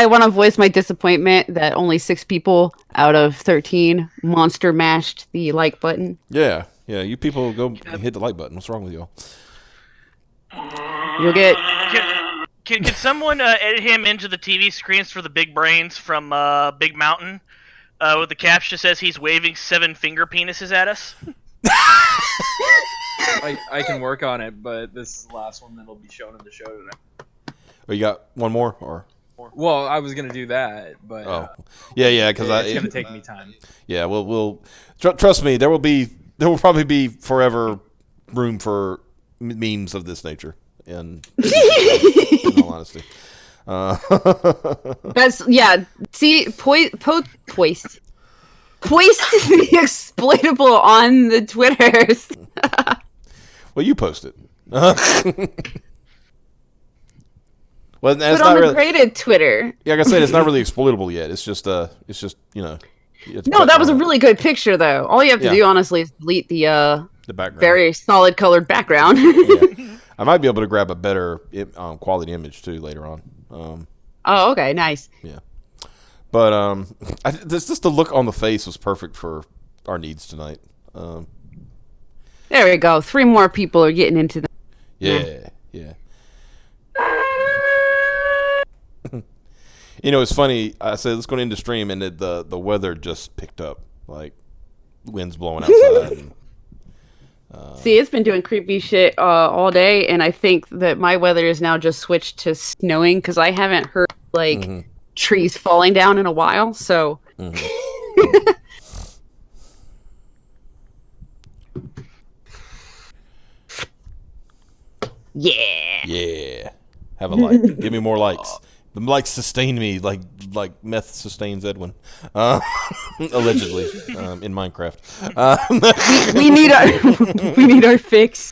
S2: want to voice my disappointment that only 6 people out of 13 monster mashed the like button.
S1: Yeah. You people go hit the like button. What's wrong with y'all?
S2: You'll get
S7: Can someone edit him into the TV screens for the big brains from Big Mountain? With the caption that says he's waving 7 finger penises at us.
S5: I can work on it, but this is the last one that'll be shown in the show tonight.
S1: Oh, you got one more, or?
S5: Well, I was gonna do that, but
S1: Yeah, because
S5: it's gonna take me time.
S1: Yeah, we'll trust me. There will probably be forever room for memes of this nature. In all honesty,
S2: that's see poist the exploitable on the Twitters.
S1: well, you post it. Well, that's
S2: But
S1: not
S2: on the
S1: really.
S2: graded Twitter.
S1: Yeah, like I said, it's not really exploitable yet. It's just you know.
S2: No, that was a really good picture, though. All you have to do, honestly, is delete the
S1: background.
S2: very solid colored background.
S1: Yeah. I might be able to grab a better quality image too later on.
S2: Oh, okay, nice.
S1: Yeah, but just the look on the face was perfect for our needs tonight.
S2: There we go. 3 more people are getting into the.
S1: Yeah. You know, it's funny. I said let's go into stream, and the weather just picked up. Like winds blowing outside. And,
S2: See, it's been doing creepy shit all day, and I think that my weather is now just switched to snowing because I haven't heard trees falling down in a while. So.
S1: Yeah. Have a like. Give me more likes. The likes sustain me like meth sustains Edwin, allegedly in Minecraft.
S2: We need our fix.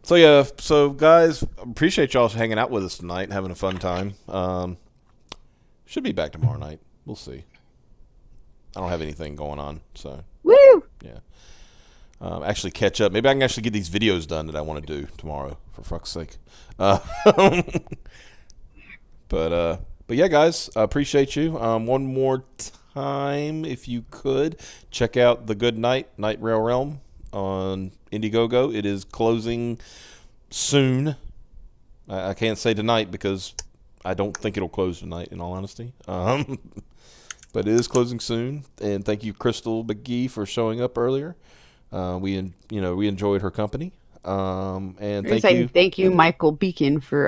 S1: So guys, appreciate y'all hanging out with us tonight and having a fun time. Should be back tomorrow night. We'll see. I don't have anything going on, so
S2: Woo!
S1: yeah. Actually catch up. Maybe I can actually get these videos done that I want to do tomorrow, for fuck's sake. But But yeah, guys, I appreciate you. One more time, if you could, check out The Good Night Rail Realm on Indiegogo. It is closing soon. I can't say tonight because I don't think it'll close tonight, in all honesty. But it is closing soon. And thank you, Crystal McGee, for showing up earlier. We enjoyed her company. And
S2: Thank you, Michael Beacon, for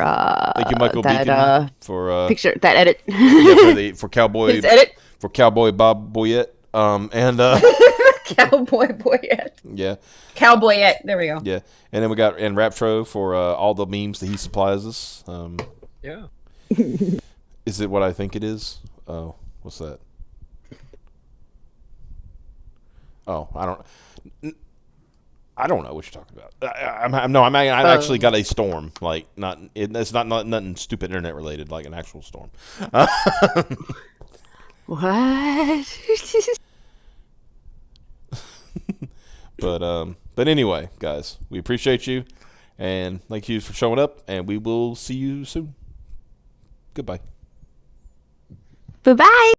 S1: thank you, Michael
S2: that
S1: Beacon, for
S2: picture, that edit.
S1: for Cowboy
S2: His edit.
S1: for Cowboy Bob Boyette. And
S2: Cowboy Boyette.
S1: yeah,
S2: Cowboyette. There we go.
S1: yeah. And then we got Raptro for all the memes that he supplies us.
S5: Yeah.
S1: Is it what I think it is? Oh, what's that? Oh, I don't know what you're talking about. I actually got a storm. Like, it's not nothing stupid internet related, like an actual storm.
S2: What?
S1: But anyway, guys, we appreciate you, and thank you for showing up, and we will see you soon. Goodbye.
S2: Bye-bye.